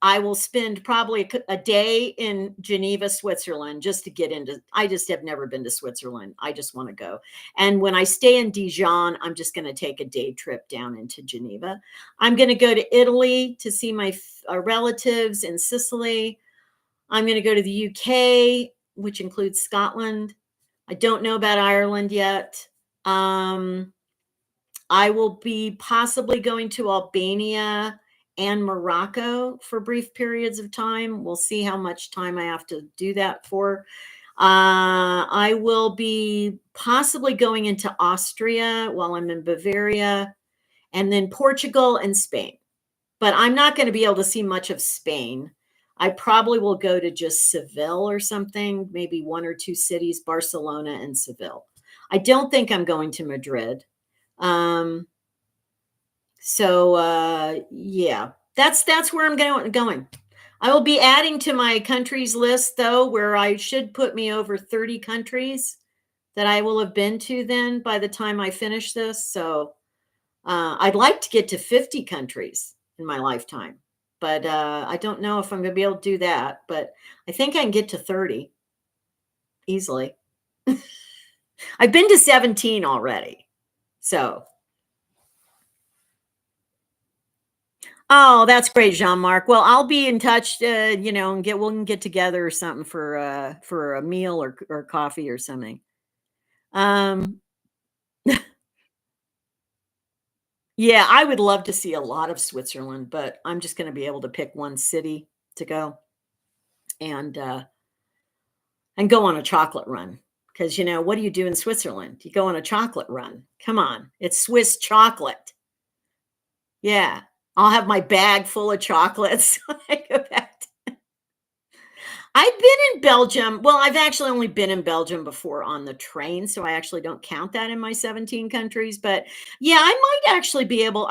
I will spend probably a day in Geneva, Switzerland, just to get into. I just have never been to Switzerland. I just want to go. And when I stay in Dijon, I'm just going to take a day trip down into Geneva. I'm going to go to Italy to see my relatives in Sicily. I'm going to go to the UK, which includes Scotland. I don't know about Ireland yet. I will be possibly going to Albania and Morocco for brief periods of time. We'll see how much time I have to do that for. I will be possibly going into Austria while I'm in Bavaria, and then Portugal and Spain. But I'm not going to be able to see much of Spain. I probably will go to just Seville or something, maybe one or two cities, Barcelona and Seville. I don't think I'm going to Madrid. Yeah, that's where I'm going. I will be adding to my countries list, though, where I should put me over 30 countries that I will have been to then by the time I finish this. So I'd like to get to 50 countries in my lifetime, but I don't know if I'm going to be able to do that. But I think I can get to 30 easily. I've been to 17 already. So. Oh, that's great, Jean-Marc. Well, I'll be in touch, and we'll get together or something for a meal or coffee or something. Yeah, I would love to see a lot of Switzerland, but I'm just going to be able to pick one city to go and go on a chocolate run. Because what do you do in Switzerland? You go on a chocolate run. Come on, it's Swiss chocolate. Yeah, I'll have my bag full of chocolates when I go back. I've been in Belgium. Well, I've actually only been in Belgium before on the train, so I actually don't count that in my 17 countries. But yeah, I might actually be able,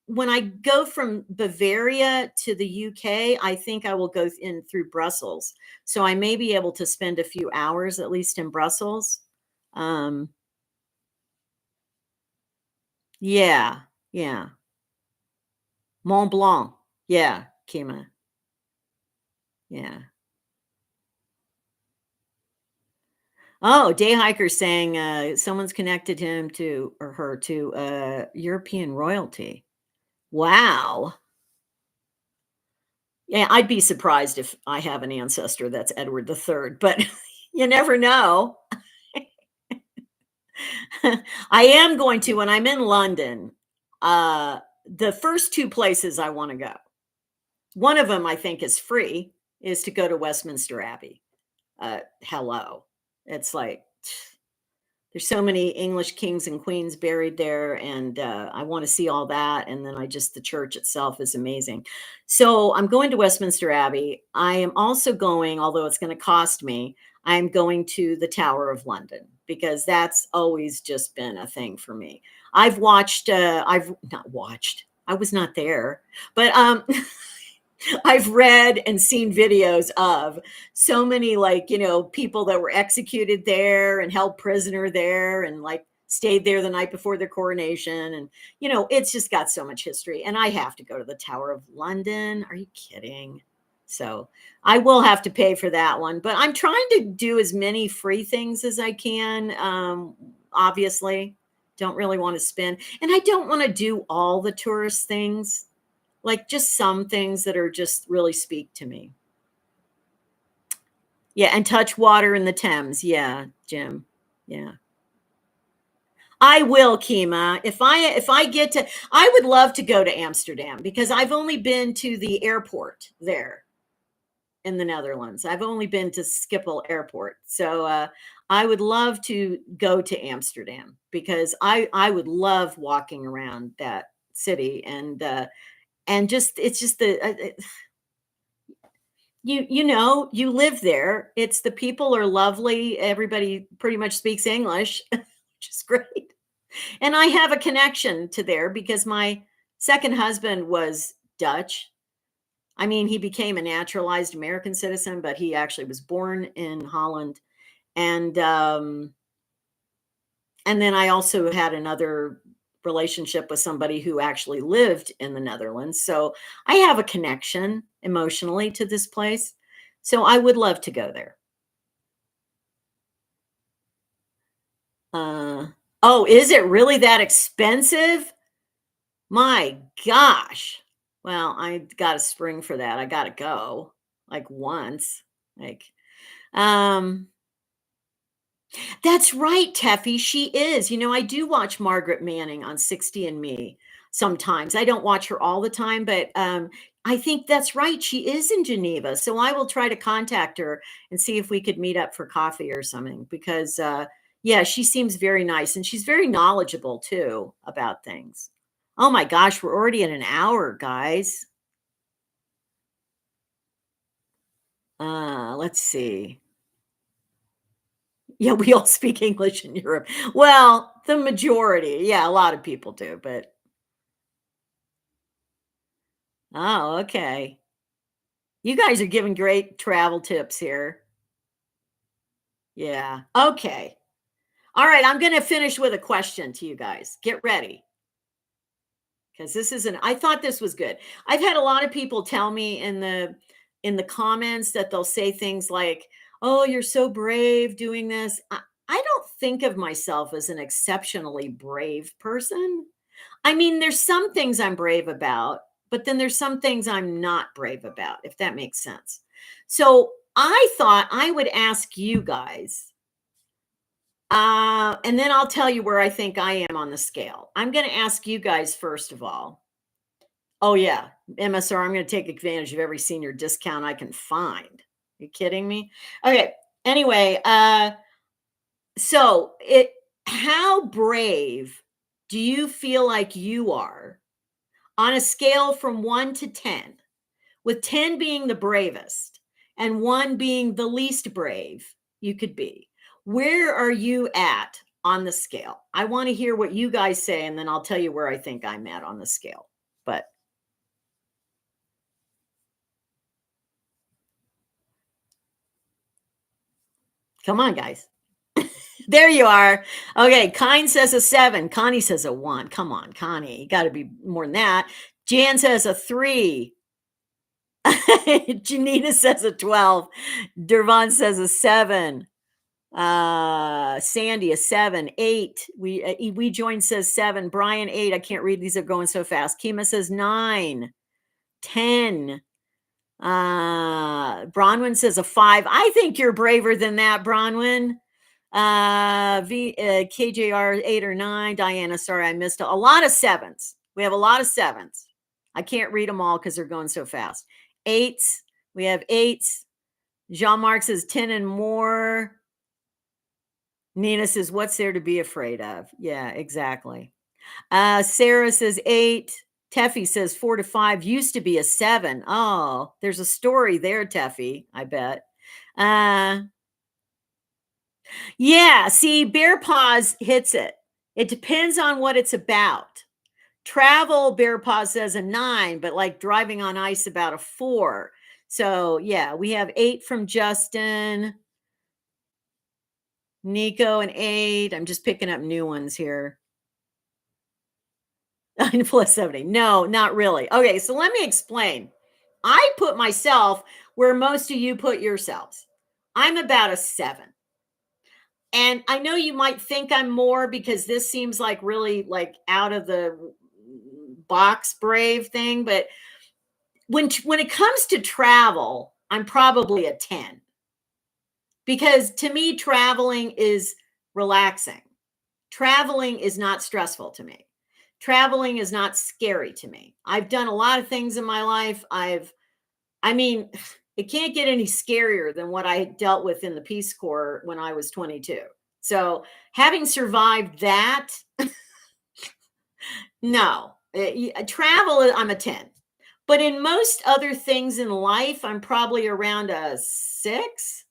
when I go from Bavaria to the UK, I think I will go in through Brussels. So I may be able to spend a few hours at least in Brussels. Yeah, yeah. Mont Blanc. Yeah, Kima. Yeah. Oh, Day Hiker saying someone's connected him to or her to European royalty. Wow. Yeah, I'd be surprised if I have an ancestor that's Edward III, but you never know. I am going to, when I'm in London, the first two places I want to go. One of them I think is free, is to go to Westminster Abbey. Hello. It's like there's so many English kings and queens buried there, and I want to see all that. And then the church itself is amazing. So I'm going to Westminster Abbey. I am also going, although it's going to cost me, I'm going to the Tower of London, because that's always just been a thing for me. I've not watched, I was not there, but I've read and seen videos of so many, people that were executed there and held prisoner there and stayed there the night before their coronation. And, it's just got so much history. And I have to go to the Tower of London. Are you kidding? So I will have to pay for that one. But I'm trying to do as many free things as I can. Obviously, don't really want to spend. And I don't want to do all the tourist things. Just some things that are just really speak to me. Yeah, and touch water in the Thames. Yeah, Jim. Yeah. I will, Kima. If I get to, I would love to go to Amsterdam, because I've only been to the airport there. in the Netherlands. I've only been to Schiphol Airport. So I would love to go to Amsterdam because I would love walking around that city and just it's just you live there. It's the people are lovely. Everybody pretty much speaks English, which is great. And I have a connection to there because my second husband was Dutch. I mean, he became a naturalized American citizen, but he actually was born in Holland. And and then I also had another relationship with somebody who actually lived in the Netherlands. So I have a connection emotionally to this place. So I would love to go there. Uh, oh, is it really that expensive? My gosh. Well, I got a spring for that. I got to go like once. Like, um, that's right, Teffy. She is. I do watch Margaret Manning on 60 and Me sometimes. I don't watch her all the time, but I think that's right. She is in Geneva. So I will try to contact her and see if we could meet up for coffee or something because, yeah, she seems very nice and she's very knowledgeable too about things. Oh my gosh, we're already at an hour, guys. Let's see. Yeah, we all speak English in Europe. Well, the majority. Yeah, a lot of people do, but oh, okay. You guys are giving great travel tips here. Yeah. Okay. All right, I'm going to finish with a question to you guys. Get ready because this isn't I thought this was good. I've had a lot of people tell me in the comments that they'll say things like, "Oh, you're so brave doing this." I don't think of myself as an exceptionally brave person. I mean, there's some things I'm brave about, but then there's some things I'm not brave about, if that makes sense. So I thought I would ask you guys, and then I'll tell you where I think I am on the scale. I'm going to ask you guys first of all. Oh, yeah, MSR, I'm going to take advantage of every senior discount I can find. You kidding me? Okay. Anyway, so how brave do you feel like you are on a scale from 1 to 10, with 10 being the bravest and 1 being the least brave you could be? Where are you at on the scale? I want to hear what you guys say, and then I'll tell you where I think I'm at on the scale. But come on, guys. There you are. Okay, Kind says a 7. Connie says a 1. Come on, Connie. You got to be more than that. Jan says a 3. Janita says a 12. Dervon says a 7. Sandy a 7. 8. We joined says 7. Brian 8. I can't read, these are going so fast. Kima says 9. 10. Bronwyn says a 5. I think you're braver than that, Bronwyn. KJR 8 or 9. Diana, sorry, I missed a lot of 7s. We have a lot of 7s. I can't read them all because they're going so fast. 8s. We have 8s. Jean-Marc says 10 and more. Nina says, what's there to be afraid of? Yeah, exactly. Sarah says 8. Teffy says 4 to 5 used to be a 7. Oh, there's a story there, Teffy, I bet. Yeah, see, Bear Paws hits it. It depends on what it's about. Travel, Bear Paws says a 9, but like driving on ice, about a 4. So yeah, we have 8 from Justin. Nico an 8. I'm just picking up new ones here. 9 plus 70. No, not really. Okay, so let me explain. I put myself where most of you put yourselves. I'm about a 7. And I know you might think I'm more because this seems like really like out of the box brave thing, but when it comes to travel, I'm probably a 10. Because to me traveling is relaxing. Traveling is not stressful to me. Traveling is not scary to me. I've done a lot of things in my life. I mean, It can't get any scarier than what I dealt with in the Peace Corps when I was 22. So having survived that, no. Travel, I'm a 10. But in most other things in life, I'm probably around a 6.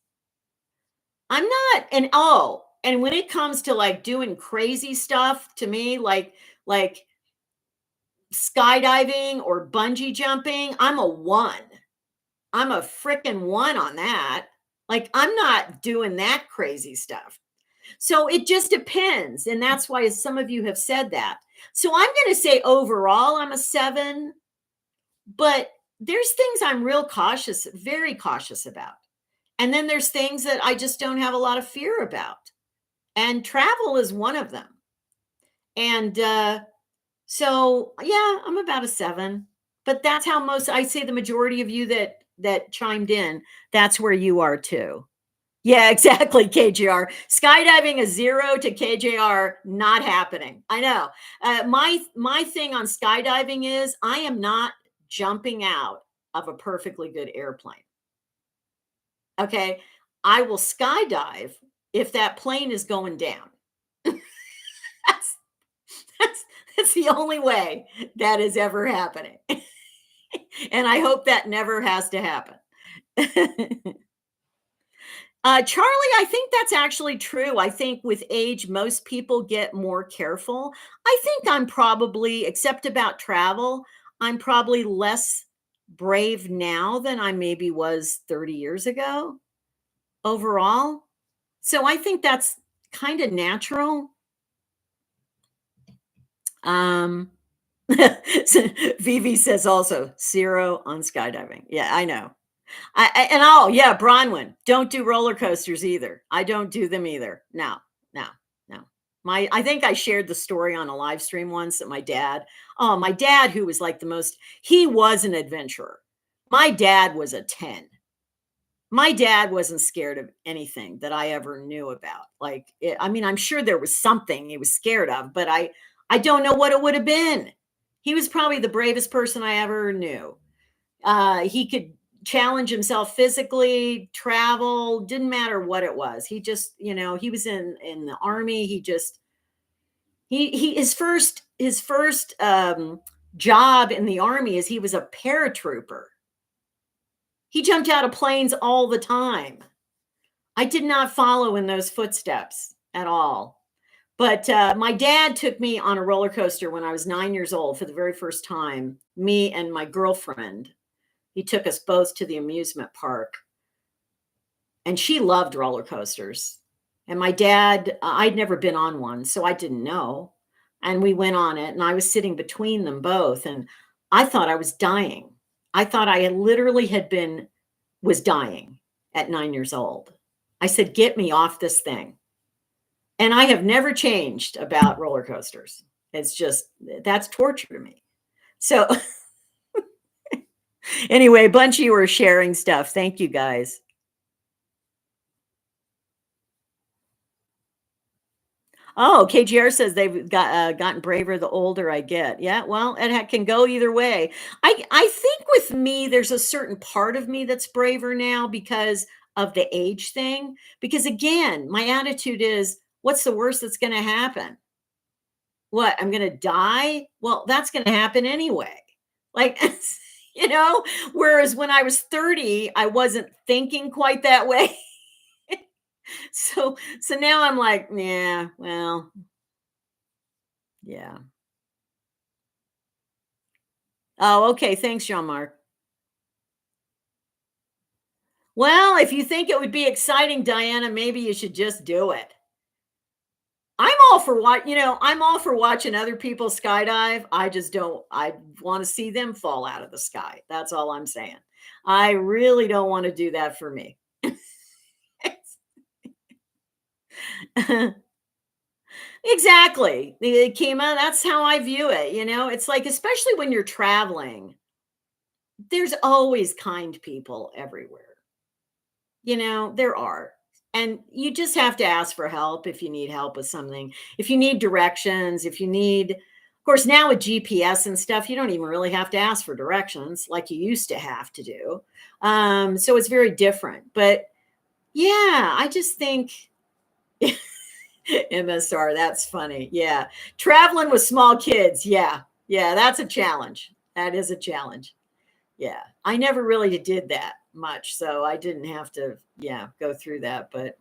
I'm not, and when it comes to like doing crazy stuff to me, like skydiving or bungee jumping, I'm a 1. I'm a freaking 1 on that. Like, I'm not doing that crazy stuff. So it just depends. And that's why some of you have said that. So I'm going to say overall, I'm a 7, but there's things I'm real cautious, very cautious about. And then there's things that I just don't have a lot of fear about. And travel is one of them. And so, yeah, I'm about a 7. But that's how I say the majority of you that chimed in, that's where you are too. Yeah, exactly, KJR. Skydiving a 0 to KJR, not happening. I know. My thing on skydiving is I am not jumping out of a perfectly good airplane. Okay, I will skydive if that plane is going down. that's, that's the only way that is ever happening. And I hope that never has to happen. Charlie, I think that's actually true. I think with age, most people get more careful. I think I'm probably, except about travel, I'm probably less brave now than I maybe was 30 years ago overall. So I think that's kind of natural. Um, Vivi says also 0 on skydiving. Yeah, I know. Yeah, Bronwyn, don't do roller coasters either. I don't do them either. No, no, no. I think I shared the story on a live stream once that my dad, who was like he was an adventurer. My dad was a 10. My dad wasn't scared of anything that I ever knew about. I mean, I'm sure there was something he was scared of, but I don't know what it would have been. He was probably the bravest person I ever knew. He could challenge himself physically, travel, didn't matter what it was. He just, he was in the army. His first job in the army is he was a paratrooper. He jumped out of planes all the time. I did not follow in those footsteps at all. But my dad took me on a roller coaster when I was 9 years old for the very first time, me and my girlfriend. He took us both to the amusement park. And she loved roller coasters. And my dad, I'd never been on one, so I didn't know. And we went on it, and I was sitting between them both. And I thought I was dying. I thought I had literally was dying at 9 years old. I said, get me off this thing. And I have never changed about roller coasters. It's just, that's torture to me. So anyway, a bunch of you are sharing stuff. Thank you, guys. Oh, KGR says they've gotten braver the older I get. Yeah, well, it can go either way. I think with me, there's a certain part of me that's braver now because of the age thing. Because again, my attitude is, what's the worst that's going to happen? What, I'm going to die? Well, that's going to happen anyway. Like, whereas when I was 30, I wasn't thinking quite that way. So now I'm like, yeah, well, yeah. Oh, okay. Thanks, Jean-Marc. Well, if you think it would be exciting, Diana, maybe you should just do it. I'm all for I'm all for watching other people skydive. I want to see them fall out of the sky. That's all I'm saying. I really don't want to do that for me. Exactly. Kima, that's how I view it. It's like, especially when you're traveling, there's always kind people everywhere. There are. And you just have to ask for help if you need help with something. If you need directions, of course, now with GPS and stuff, you don't even really have to ask for directions like you used to have to do. So it's very different. But yeah, I just think MSR, that's funny. Yeah. Traveling with small kids. Yeah. Yeah, that's a challenge. That is a challenge. Yeah. I never really did that much, so I didn't have to, yeah, go through that. But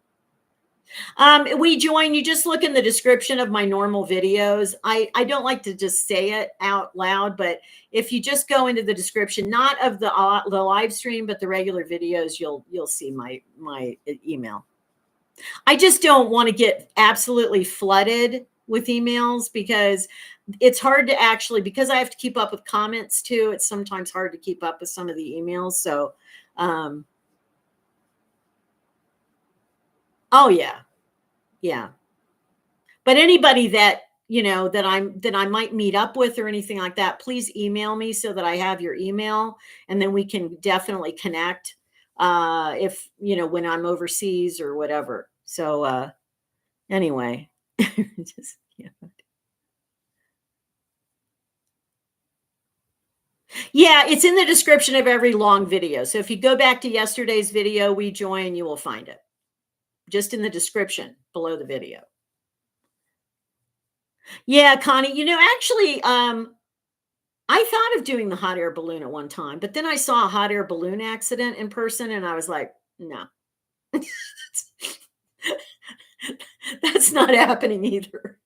we join, you just look in the description of my normal videos. I don't like to just say it out loud, but if you just go into the description, not of the live stream, but the regular videos, you'll see my email. I just don't want to get absolutely flooded with emails because it's hard to actually, because I have to keep up with comments too. It's sometimes hard to keep up with some of the emails. So, oh yeah, yeah. But anybody that, that I might meet up with or anything like that, please email me so that I have your email, and then we can definitely connect if, when I'm overseas or whatever. So anyway, just, yeah. Yeah, it's in the description of every long video. So if you go back to yesterday's video, we join, you will find it just in the description below the video. Yeah, Connie, actually, I thought of doing the hot air balloon at one time, but then I saw a hot air balloon accident in person and I was like, no, that's not happening either.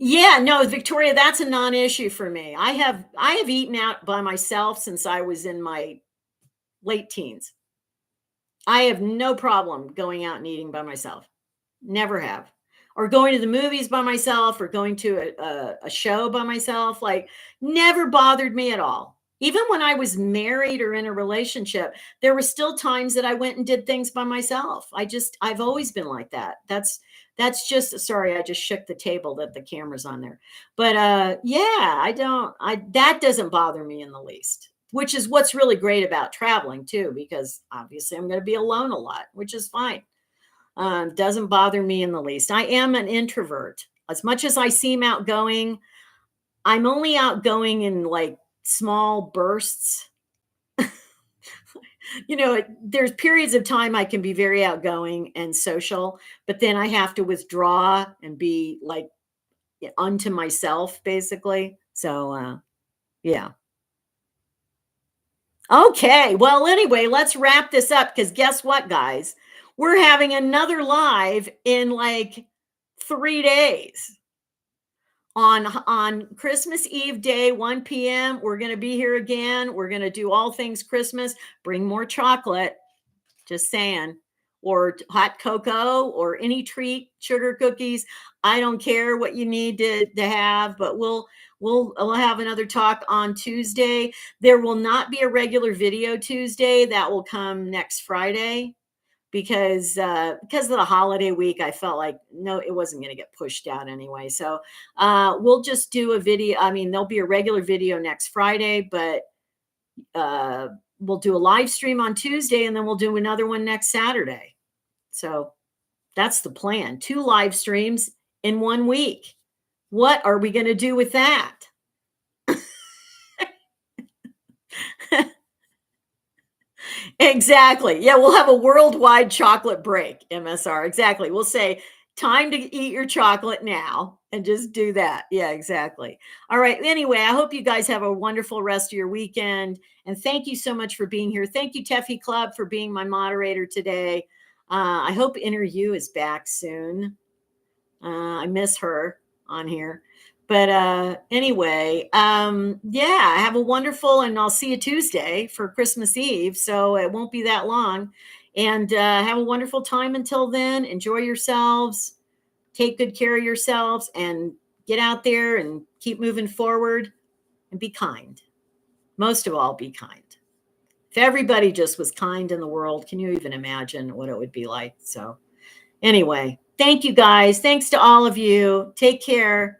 Yeah, no, Victoria, that's a non-issue for me. I have eaten out by myself since I was in my late teens. I have no problem going out and eating by myself. Never have. Or going to the movies by myself or going to a show by myself. Like, never bothered me at all. Even when I was married or in a relationship, there were still times that I went and did things by myself. I've always been like that. That's just, sorry, I just shook the table that the camera's on there. But yeah, that doesn't bother me in the least, which is what's really great about traveling too, because obviously I'm going to be alone a lot, which is fine. Doesn't bother me in the least. I am an introvert. As much as I seem outgoing, I'm only outgoing in like small bursts. There's periods of time I can be very outgoing and social, but then I have to withdraw and be like unto myself, basically. So, yeah. Okay. Well, anyway, let's wrap this up because guess what, guys? We're having another live in like 3 days. On Christmas Eve day, 1 p.m. We're going to be here again. We're going to do all things Christmas. Bring more chocolate, just saying, or hot cocoa or any treat, sugar cookies. I don't care what you need to have, but we'll have another talk on Tuesday. There will not be a regular video Tuesday. That will come next Friday. Because of the holiday week, I felt like no, it wasn't going to get pushed out anyway. So we'll just do a video. I mean, there'll be a regular video next Friday, but we'll do a live stream on Tuesday, and then we'll do another one next Saturday. So that's the plan. 2 live streams in 1 week. What are we going to do with that? Exactly. Yeah, we'll have a worldwide chocolate break, MSR. Exactly. We'll say, time to eat your chocolate now and just do that. Yeah, exactly. All right. Anyway, I hope you guys have a wonderful rest of your weekend. And thank you so much for being here. Thank you, Teffy Club, for being my moderator today. I hope Inner You is back soon. I miss her on here. But anyway, yeah, have a wonderful, and I'll see you Tuesday for Christmas Eve. So it won't be that long. And have a wonderful time until then. Enjoy yourselves. Take good care of yourselves and get out there and keep moving forward and be kind. Most of all, be kind. If everybody just was kind in the world, can you even imagine what it would be like? So anyway, thank you guys. Thanks to all of you. Take care.